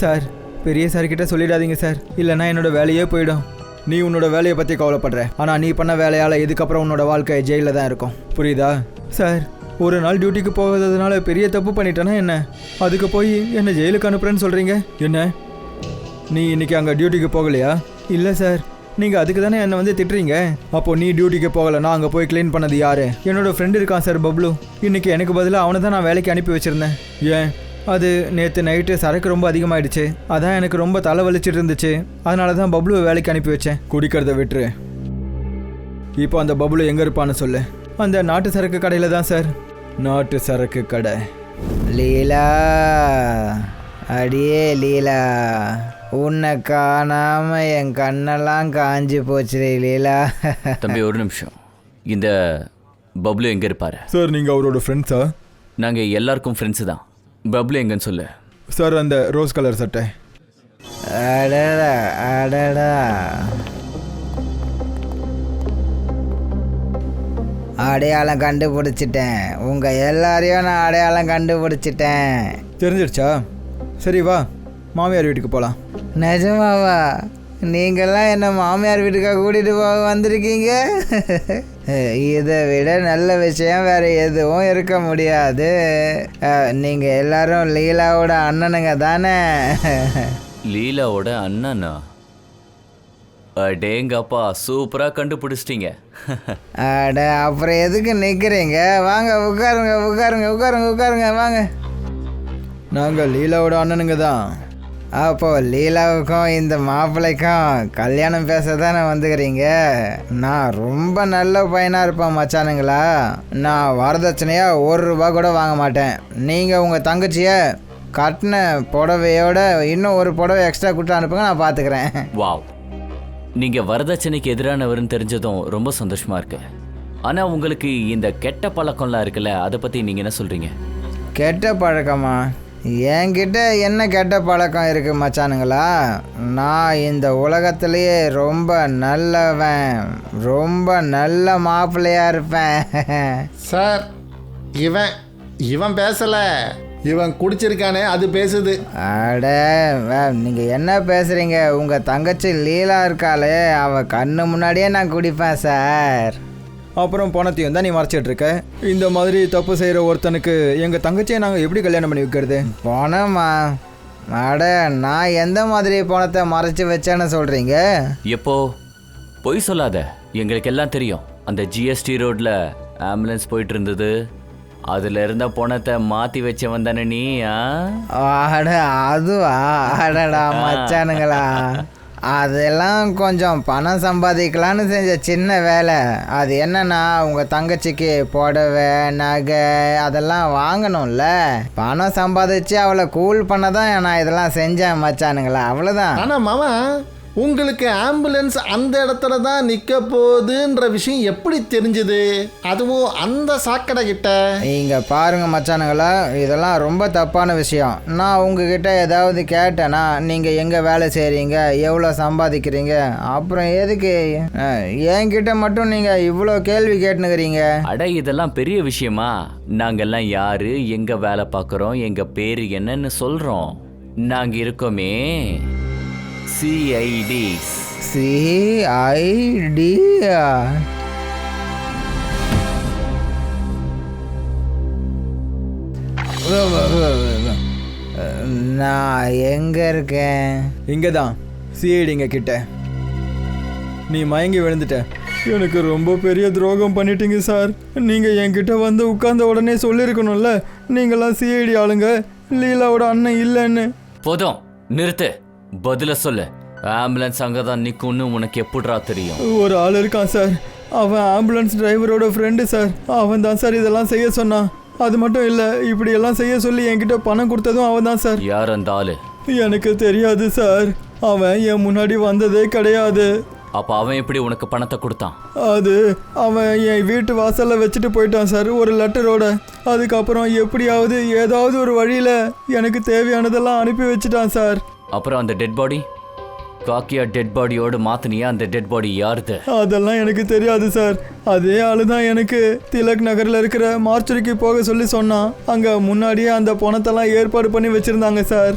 சார், பெரிய சார்கிட்ட சொல்லிடாதீங்க சார், இல்லைன்னா என்னோட வேலையே போயிடும். நீ உன்னோட வேலையை பற்றி கவலைப்படுற. ஆனால் நீ பண்ண வேலையால் இதுக்கப்புறம் உன்னோட வாழ்க்கை ஜெயிலில் தான் இருக்கும். புரியுதா? சார், ஒரு நாள் டியூட்டிக்கு போகாததுனால பெரிய தப்பு பண்ணிட்டேன்னா என்ன? அதுக்கு போய் என்னை ஜெயிலுக்கு அனுப்புறேன்னு சொல்கிறீங்க. என்ன, நீ இன்னைக்கு அங்கே டியூட்டிக்கு போகலையா? இல்லை சார், நீங்கள் அதுக்கு தானே என்னை வந்து திட்டுறீங்க. அப்போது நீ டியூட்டிக்கு போகலைன்னா அங்கே போய் க்ளீன் பண்ணது யார்? என்னோட ஃப்ரெண்டு இருக்கான் சார், பப்ளு. இன்னைக்கு எனக்கு பதிலாக அவனை தான் நான் வேலைக்கு அனுப்பி வச்சுருந்தேன். ஏன்? அது நேற்று நைட்டு சரக்கு ரொம்ப அதிகமாகிடுச்சு. அதான் எனக்கு ரொம்ப தலை வலிச்சிட்டு இருந்துச்சு. அதனால தான் பப்ளுவை வேலைக்கு அனுப்பி வச்சேன். குடிக்கிறத விட்டுரு. இப்போ அந்த பப்ளு எங்கே இருப்பான்னு சொல்லு. அந்த நாட்டு சரக்கு கடையில் தான் சார். நாட்டு சரக்கு கடை? லீலா, அடியே லீலா, உன்னை காணாம என் கண்ணெல்லாம் காஞ்சி போச்சு லீலா. தம்பி ஒரு நிமிஷம், இந்த பப்ளு எங்கே இருப்பாரு? சார், நீங்கள் அவரோட ஃப்ரெண்ட்ஸா? நாங்கள் எல்லாருக்கும் ஃப்ரெண்ட்ஸு தான். பப்ளு எங்கன்னு சொல்லு. சார், அந்த ரோஸ் கலர் சட்டை. அடடா அடடா, அடையாளம் கண்டுபிடிச்சிட்டேன். உங்கள் எல்லாரையும் நான் அடையாளம் கண்டுபிடிச்சிட்டேன். தெரிஞ்சிடுச்சா? சரி வா, மாமியார் வீட்டுக்கு போகலாம். நிஜமாவா? நீங்கள்லாம் என்ன மாமியார் வீட்டுக்காக கூட்டிகிட்டு போக வந்திருக்கீங்க? இதை விட நல்ல விஷயம் வேறு எதுவும் இருக்க முடியாது. நீங்கள் எல்லாரும் லீலாவோட அண்ணனுங்க தானே? லீலாவோட அண்ணனா? அடேங்கப்பா, சூப்பராக கண்டுபிடிச்சிட்டீங்க. அட, அப்புறம் எதுக்கு நிற்கிறீங்க? வாங்க உட்காருங்க உட்காருங்க உட்காருங்க உட்காருங்க வாங்க. நாங்கள் லீலாவோட அண்ணனுங்க தான். அப்போ லீலாவுக்கும் இந்த மாப்பிள்ளைக்கும் கல்யாணம் பேச தானே வந்துக்கிறீங்க? நான் ரொம்ப நல்ல பையனாக இருப்பேன் மச்சானுங்களா. நான் வரதட்சணையாக ₹1 கூட வாங்க மாட்டேன். நீங்கள் உங்கள் தங்கச்சியை கட்டின புடவையோட இன்னும் ஒரு புடவை எக்ஸ்ட்ரா கொடுத்து அனுப்புங்க, நான் பார்த்துக்கிறேன். வாவ், நீங்கள் வரதட்சணைக்கு எதிரானவர்னு தெரிஞ்சதும் ரொம்ப சந்தோஷமாக இருக்கு. ஆனால் உங்களுக்கு இந்த கெட்ட பழக்கம்லாம் இருக்குல்ல, அதை பற்றி நீங்கள் என்ன சொல்கிறீங்க? கெட்ட பழக்கமா? என்கிட்ட என்ன கெட்ட பழக்கம் இருக்குது மச்சானுங்களா? நான் இந்த உலகத்திலேயே ரொம்ப நல்லவன், ரொம்ப நல்ல மாப்பிள்ளையாக இருப்பேன். சார், இவன் பேசலை, இவன் குடிச்சிருக்கானே அது பேசுது. அட நீங்கள் என்ன பேசுகிறீங்க? உங்கள் தங்கச்சி லீலா இருக்காளே, அவள் கண்ணு முன்னாடியே நான் குடிப்பேன் சார். அப்புறம் பணத்தையும் தான் நீ மறைச்சிட்டு இருக்க. இந்த மாதிரி தப்பு செய்கிற ஒருத்தனுக்கு எங்கள் தங்கச்சியை நாங்கள் எப்படி கல்யாணம் பண்ணி வைக்கிறது? பணமா? அட நான் எந்த மாதிரி பணத்தை மறைச்சி வச்சேன்னு சொல்கிறீங்க? எப்போ பொய் சொல்லாத, எங்களுக்கு எல்லாம் தெரியும். அந்த ஜிஎஸ்டி ரோட்ல ஆம்புலன்ஸ் போயிட்டு இருந்தது, அதுல இருந்த பணத்தை மாற்றி வச்சவன் தானே நீ? அட அதுவா? அடடா மச்சானுங்களா, அதெல்லாம் கொஞ்சம் பணம் சம்பாதிக்கலான்னு செஞ்ச சின்ன வேலை. அது என்னன்னா, உங்கள் தங்கச்சிக்கு புடவை நகை அதெல்லாம் வாங்கணும்ல, பணம் சம்பாதிச்சு அவளை கூல் பண்ண தான் நான் இதெல்லாம் செஞ்சேன் மச்சானுங்களா, அவ்வளோதான். ஆனால் மாமா, உங்களுக்கு ஆம்புலன்ஸ் அந்த இடத்துல தான் நிற்க போகுதுன்ற விஷயம் எப்படி தெரிஞ்சுது? அதுவும் அந்த சாக்கடை கிட்ட. இங்கே பாருங்க மச்சானுங்களா, இதெல்லாம் ரொம்ப தப்பான விஷயம். நான் உங்ககிட்ட ஏதாவது கேட்டேன்னா, நீங்கள் எங்கே வேலை செய்கிறீங்க, எவ்வளோ சம்பாதிக்கிறீங்க, அப்புறம் எதுக்கு என்கிட்ட மட்டும் நீங்கள் இவ்வளோ கேள்வி கேட்டுனுக்கிறீங்க? அட இதெல்லாம் பெரிய விஷயமா? நாங்கெல்லாம் யாரு, எங்க வேலை பார்க்குறோம், எங்க பேர் என்னன்னு சொல்றோம். நாங்க இருக்கோமே CIDs. CID? நான் எங்கே இருக்கேன்? இங்கே தான் சிஐடிங்க கிட்ட. நீ மயங்கி விழுந்துட்ட. எனக்கு ரொம்ப பெரிய துரோகம் பண்ணிட்டீங்க சார். நீங்கள் என்கிட்ட வந்து உட்கார்ந்த உடனே சொல்லியிருக்கணும்ல, நீங்களாம் சிஐடி ஆளுங்க, லீலாவோட அண்ணன் இல்லைன்னு. போதும், நிறுத்து. பதில சொல்லு. ஆம்புலன்ஸ் அங்கதான் நிக்கும்னு உனக்கு எப்படிரா தெரியும்? ஒரு ஆள் இருக்கான் சார், அவன் ஆம்புலன்ஸ் டிரைவரோட ஃப்ரெண்டு சார். அவன் தான் சார் இதெல்லாம் செய்ய சொன்னான். அது மட்டும் இல்லை, இப்படி எல்லாம் செய்ய சொல்லி என்கிட்ட பணம் கொடுத்ததும் அவன் தான் சார். யார் அந்த ஆளு? எனக்கு தெரியாது சார், அவன் என் முன்னாடி வந்ததே கிடையாது. அப்ப அவன் எப்படி உனக்கு பணத்தை கொடுத்தான்? அது அவன் என் வீட்டு வாசல்ல வச்சுட்டு போயிட்டான் சார், ஒரு லெட்டரோட. அதுக்கப்புறம் எப்படியாவது ஏதாவது ஒரு வழியில எனக்கு தேவையானதெல்லாம் அனுப்பி வச்சுட்டான் சார். அப்புறம் அந்த டெட் பாடி, காக்கியா டெட் பாடியோடு மாத்தினியா? அந்த டெட் பாடி யாருது? அதெல்லாம் எனக்கு தெரியாது சார். அதே ஆளு தான் எனக்கு திலக் நகர்ல இருக்கிற மார்ச்சுரிக்கு போக சொல்லி சொன்னான். அங்க முன்னாடியே அந்த பணத்தெல்லாம் ஏற்பாடு பண்ணி வச்சிருந்தாங்க சார்.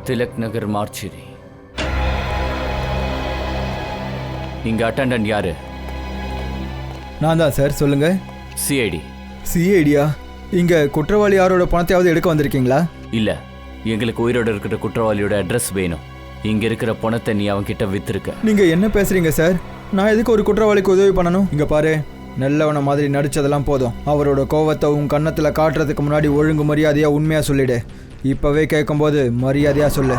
திலக் நகர் மார்ச்சுரி. இங்க அட்டெண்டன்ட் யாரு? நான் தான் சார், சொல்லுங்க. CID. சிஐடியா? இங்க குற்றவாளி யாரோட பணத்தையாவது எடுக்க வந்திருக்கீங்களா? இல்ல, எங்களுக்கு உயிரோட இருக்கிற குற்றவாளியோட அட்ரஸ் வேணும். இங்க இருக்கிற பணத்தை நீ அவன்கிட்ட வித்துருக்க. நீங்க என்ன பேசுறீங்க சார்? நான் எதுக்கு ஒரு குற்றவாளிக்கு உதவி பண்ணணும்? இங்க பாரு, நல்லவன மாதிரி நடிச்சதெல்லாம் போதும். அவரோட கோவத்தை உன் கன்னத்துல காட்டுறதுக்கு முன்னாடி ஒழுங்கு மரியாதையா உண்மையா சொல்லிடு. இப்பவே கேட்கும்போது மரியாதையா சொல்லு.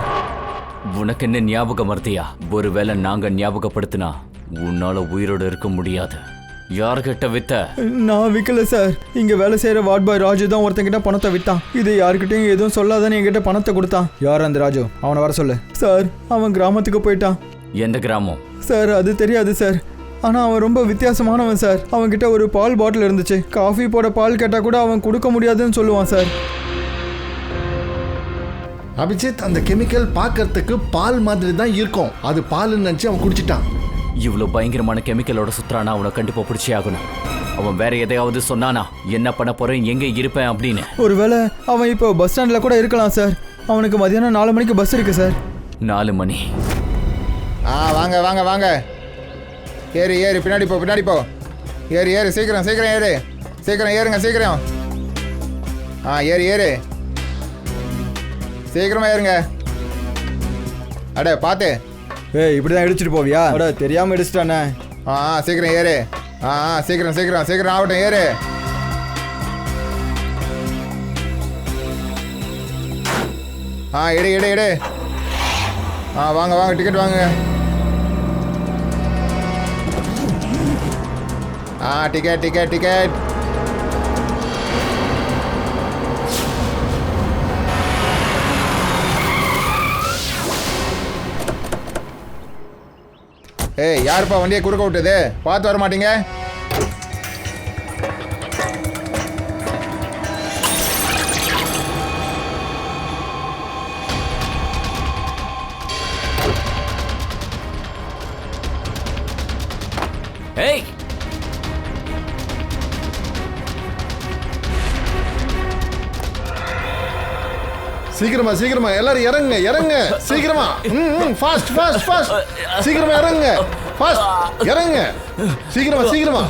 உனக்கு என்ன ஞாபகம் மறதியா? ஒருவேளை நாங்க ஞாபகப்படுத்தினா உன்னால உயிரோட இருக்க முடியாது. யார்கிட்ட வித்த? நான் விற்கல சார். இங்க வேலை செய்யற வார்ட் பாய் ராஜு தான் ஒருத்தங்கிட்ட பணத்தை வித்தான். இது யாருக்கிட்டையும் எதுவும் சொல்லாதானே என்கிட்ட பணத்தை கொடுத்தான். யார் அந்த ராஜு? அவனை வர சொல்லு. சார், அவன் கிராமத்துக்கு போயிட்டான். எந்த கிராமம்? சார், அது தெரியாது சார். ஆனால் அவன் ரொம்ப வித்தியாசமானவன் சார். அவன்கிட்ட ஒரு பால் பாட்டில் இருந்துச்சு. காஃபி போட பால் கேட்டால் கூட அவன் கொடுக்க முடியாதுன்னு சொல்லுவான் சார். அபிஜித், அந்த கெமிக்கல் பார்க்கறதுக்கு பால் மாதிரி தான் இருக்கும். அது பால்னு நினச்சி அவன் குடிச்சிட்டான். இவ்வளோ பயங்கரமான கெமிக்கலோட சுத்துறானா அவனை கண்டிப்பாக பிடிச்சி ஆகணும். அவன் வேற எதையாவது சொன்னானா என்ன பண்ண போறேன், எங்கே இருப்பேன் அப்படின்னு? ஒருவேளை அவன் இப்போ பஸ் ஸ்டாண்டில் கூட இருக்கலாம் சார். அவனுக்கு மதியானம் 4 மணிக்கு பஸ் இருக்கு சார். 4 மணி? வாங்க வாங்க வாங்க. ஏறு ஏறு, பின்னாடி போ பின்னாடி போ. ஏறு ஏறு, சீக்கிரம் சீக்கிரம் ஏறு, சீக்கிரம் ஏறுங்க சீக்கிரம். ஏறு ஏறு, சீக்கிரமா ஏறுங்க. அட பார்த்து. ஏய், இப்படி தான் இடிச்சிட்டு போவியா? அட, தெரியாமல் இடிச்சிட்டானே. சீக்கிரம் ஏறு. சீக்கிரம் சீக்கிரம் சீக்கிரம் ஆகட்டும், ஏறு. எடு எடு எடு. வாங்க வாங்க, டிக்கெட் வாங்க. Ticket ticket ticket. ஏய், யாருப்பா வண்டியை குறுக்க விட்டது? பார்த்து வர மாட்டீங்க? ஏய், சீக்கிரமா சீக்கிரமா எல்லாரும் இறங்குங்க இறங்குங்க சீக்கிரமா. ஃபாஸ்ட் ஃபாஸ்ட் ஃபாஸ்ட், சீக்கிரமா இறங்குங்க. ஃபாஸ்ட் இறங்குங்க, சீக்கிரமா சீக்கிரமா.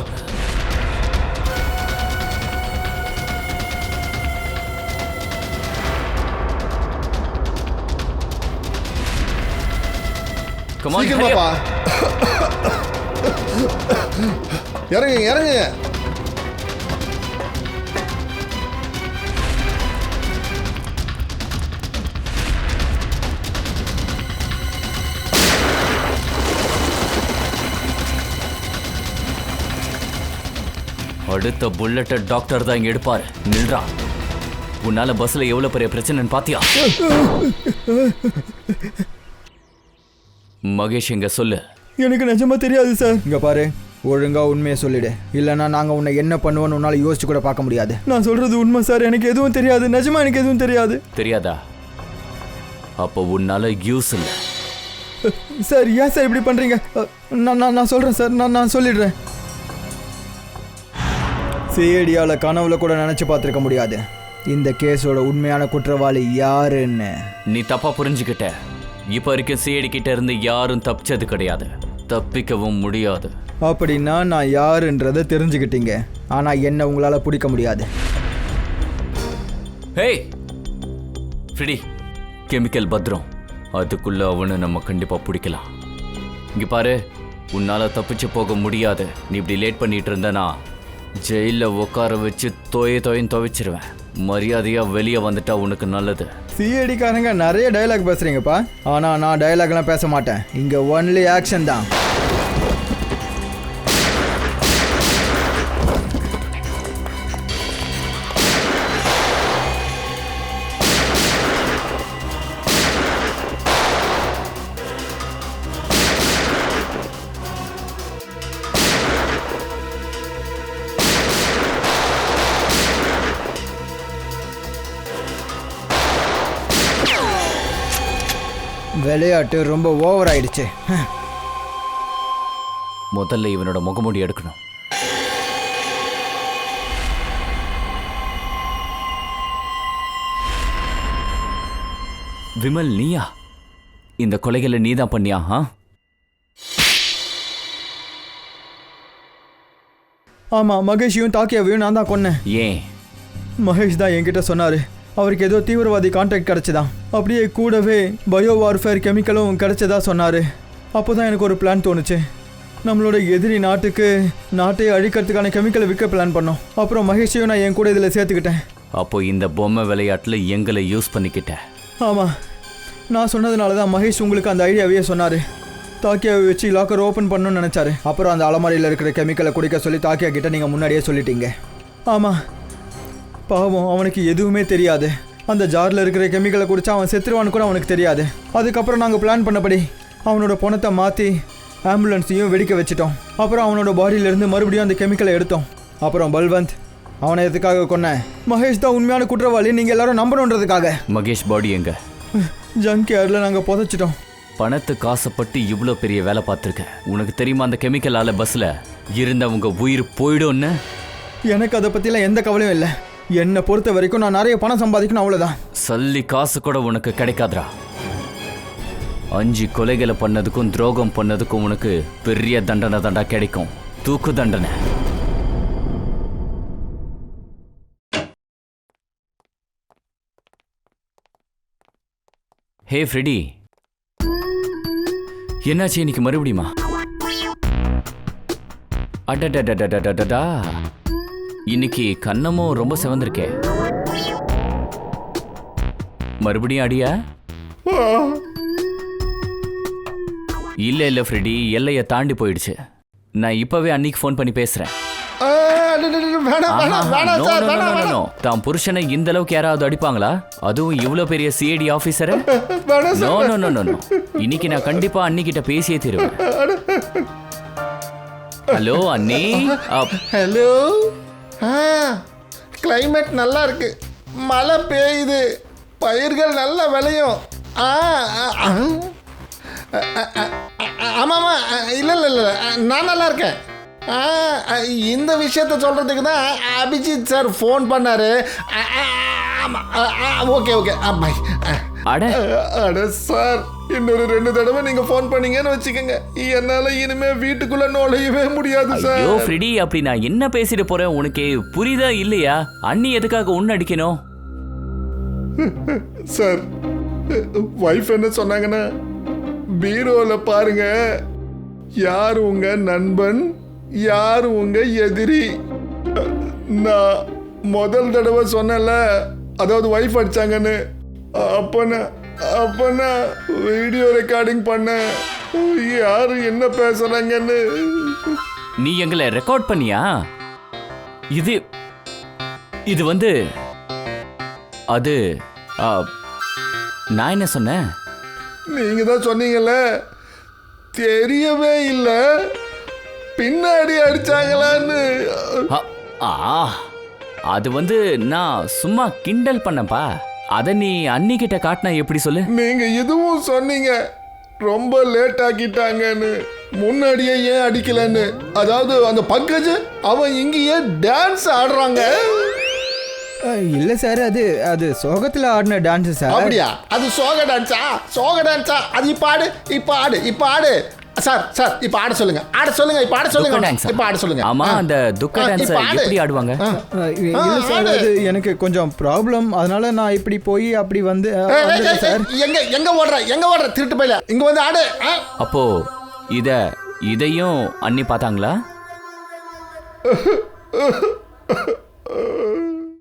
come on, hurry up. சீக்கிரமாப்பா. இறங்குங்க இறங்குங்க. அடுத்த புல்லட்ட டாக்டர் தான் இங்க எடுப்பாரு. நில்றா. உன்னால பஸ்ல எவ்வளவு பெரிய பிரச்சனைன்னு பாத்தியா? மகேஷ் இங்க சொல்லு. எனக்கு நிஜமா தெரியாது சார். இங்க பாரு, ஒழுங்கா உண்மையை சொல்லிடு, இல்லைன்னா நாங்க உன்னை என்ன பண்ணுவோன்னு உன்னால யோசிச்சு கூட பார்க்க முடியாது. நான் சொல்றது உண்மை சார், எனக்கு எதுவும் தெரியாது. நிஜமா எனக்கு எதுவும் தெரியாது. தெரியாதா? அப்போ உன்னால யூஸ் இல்ல. சார் ஏன் சார் இப்படி பண்றீங்க? நான் சொல்றேன் சார், நான் சொல்லிடுறேன். சிஐடியால கனவுல கூட நினைச்சு பார்த்துருக்க முடியாது இந்த கேஸோட உண்மையான குற்றவாளி யாருன்னு. நீ தப்பா புரிஞ்சுக்கிட்ட. இப்ப வரைக்கும் சிஐடி கிட்ட இருந்து யாரும் தப்பிச்சது கிடையாது, தப்பிக்கவும் முடியாது. அப்படின்னா நான் யாருன்றதை தெரிஞ்சுக்கிட்டீங்க, ஆனா என்ன உங்களால பிடிக்க முடியாது. ஹேய் ஃப்ரெடி, கெமிக்கல் பத்ரம், அதுக்குள்ள அவனை நம்ம கண்டிப்பா பிடிக்கலாம். இங்க பாரு, உன்னால தப்பிச்சு போக முடியாது. நீ இப்படி லேட் பண்ணிட்டு இருந்தனா ஜெயிலில் உட்கார வச்சு தோயின்னு துவைச்சிருவேன். மரியாதையா வெளியே வந்துட்டா உனக்கு நல்லது. சிஐடிக்காரங்க நிறைய டயலாக் பேசுறீங்கப்பா, ஆனா நான் டயலாக்லாம் பேச மாட்டேன். இங்க ஒன்லி ஆக்ஷன் தான். விளையாட்டு ரொம்ப ஓவர் ஆயிடுச்சு. முதல்ல இவனோட முகமூடி எடுக்கணும். விமல், நீயா? இந்த கொலைகளை நீதான் பண்ணியா? ஆமா, மகேஷையும் தாக்கியாவையும் நான் தான் கொன்னேன். ஏன்? மகேஷ் தான் என்கிட்ட சொன்னாரு, அவருக்கு ஏதோ தீவிரவாதி கான்டாக்ட் கிடைச்சதான். அப்படியே கூடவே பயோ வார்ஃபேர் கெமிக்கலும் கிடைச்சதா சொன்னாரு. அப்போதான் எனக்கு ஒரு பிளான் தோணுச்சு. நம்மளோட எதிரி நாட்டை அழிக்கிறதுக்கான கெமிக்கலை விற்க பிளான் பண்ணோம். அப்புறம் மகேஷையும் நான் என் கூட இதில் சேர்த்துக்கிட்டேன். அப்போ இந்த பொம்மை விளையாட்டில் எங்களை யூஸ் பண்ணிக்கிட்டேன். ஆமாம், நான் சொன்னதுனால தான் மகேஷ் உங்களுக்கு அந்த ஐடியாவையே சொன்னார். தாக்கியாவை வச்சு லாக்கர் ஓப்பன் பண்ணணும்னு நினச்சாரு. அப்புறம் அந்த அலமாரியில் இருக்கிற கெமிக்கலை குடிக்க சொல்லி தாக்கியா கிட்ட நீங்கள் முன்னாடியே சொல்லிட்டீங்க. ஆமாம், பாவம், அவனுக்கு எதுவுமே தெரியாது. அந்த ஜாரில் இருக்கிற கெமிக்கலை குடிச்சா அவன் செத்துருவான்னு கூட அவனுக்கு தெரியாது. அதுக்கப்புறம் நாங்கள் பிளான் பண்ணபடி அவனோட பணத்தை மாற்றி ஆம்புலன்ஸையும் வெடிக்க வச்சிட்டோம். அப்புறம் அவனோட பாடியிலேருந்து மறுபடியும் அந்த கெமிக்கலை எடுத்தோம். அப்புறம் பல்வந்த், அவனை எதுக்காக கொன்னேன்? மகேஷ் தான் உண்மையான குற்றவாளி நீங்கள் எல்லாரும் நம்பணுன்றதுக்காக. மகேஷ் பாடி எங்க? ஜங்க் யார்டில் நாங்கள் புதைச்சிட்டோம். பணத்துக்கு ஆசைப்பட்டு இவ்வளோ பெரிய வேலை பார்த்துருக்க. உனக்கு தெரியுமா அந்த கெமிக்கலால் பஸ்ஸில் இருந்தவங்க உயிர் போயிடும்னு? எனக்கு அதை பற்றிலாம் எந்த கவலையும் இல்லை. என்னை பொறுத்த வரைக்கும் நான் நிறைய பணம் சம்பாதிக்கணும், அவ்வளோதான். சல்லி காசு கூட உனக்கு கிடைக்காதுடா. 5 கொலைகளை பண்ணதுக்கும் துரோகம் பண்ணதுக்கும் உனக்கு பெரிய தண்டனை தாண்டா கிடைக்கும். தூக்கு தண்டனை. ஹே ஃப்ரெடி, என்னாச்சு இன்னைக்கு மறுபடியுமா? அடடடடடடடா, இன்னைக்கு கண்ணமும் ரொம்ப சிவந்திருக்கே. மறுபடியும் அடியா? இல்ல ஃப்ரெடி, எல்லையை தாண்டி போயிடுச்சு. நான் இப்பவே அன்னிக்கு ஃபோன் பண்ணி பேசுறேன். தான் புருஷனை இந்த அளவுக்கு யாராவது அடிப்பாங்களா? அதுவும் இவ்வளவு பெரிய சிஐடி ஆபீசரை? No no no no. இன்னைக்கு நான் கண்டிப்பா அன்னிக்கிட்ட பேசியே தீருவேன். ஹலோ அண்ணி. ஹலோ. கிளைமேட் நல்லா இருக்கு, மழை பெய்யுது, பயிர்கள் நல்லா விளையும். ஆமாம்மா, இல்லை இல்லை இல்லை, நான் நல்லா இருக்கேன். இந்த விஷயத்த சொல்கிறதுக்கு தான் அபிஜித் சார் ஃபோன் பண்ணாரு. Okay okay. அட சார், இன்னொரு 2 தடவை நீங்கள் ஃபோன் பண்ணீங்கன்னு வச்சுக்கோங்க, என்னால் இனிமேல் வீட்டுக்குள்ளே நுழையவே முடியாது சார். ஐயோ ஃப்ரெடி, அப்படி நான் என்ன பேசிட்டு போகிறேன் உனக்கு புரியுதா இல்லையா? அண்ணி எதுக்காக ஒன்று அடிக்கணும்? சார், வைஃப் என்ன சொன்னாங்கன்னா, பீரோவில் பாருங்க, யார் உங்க நண்பன் யார் உங்க எதிரி. நான் முதல் தடவை சொன்னல, அதாவது வைஃப் அடிச்சாங்கன்னு, அப்ப நான் வீடியோ ரெக்கார்டிங் பண்ண, யாரு என்ன பேசுறாங்கன்னு. நீ எங்களை ரெக்கார்ட் பண்ணியா? இது வந்து அது நான் என்ன சொன்னேன்? நீங்க தான் சொன்னீங்கல்ல, தெரியவே இல்லை, பின்னாடி அடிச்சாங்களான்னு. அது வந்து நான் சும்மா கிண்டல் பண்ணப்பா. அதை நீ அன்னிக்கிட்ட காட்டினா எப்படி சொல்லு? நீங்க இதுவும் சொன்னீங்க, ரொம்ப லேட் ஆக்கிட்டாங்கன்னு, முன்னாடியே ஏன் அடிக்கலன்னு. அதாவது அந்த பங்கஜ் அவன் இங்கேயே டான்ஸ் ஆடுறாங்க. இல்லை சார், அது சோகத்தில் ஆடின டான்ஸு சார். அப்படியா? அது சோக டான்ஸா? சோக டான்ஸா? அது இப்போ ஆடு சார். இப்போ ஆட சொல்லுங்க, இப்போ ஆட சொல்லுங்க. ஆமா, அந்த துக்க டான்ஸ் எப்படி ஆடுவாங்க? இல்லை சார், அது எனக்கு கொஞ்சம் ப்ராப்ளம், அதனால நான் இப்படி போய் அப்படி வந்து சார். எங்க ஓடுற திருட்டு பையில, இங்க வந்து ஆடு. அப்போ இதையும் அண்ணி பார்த்தாங்களா?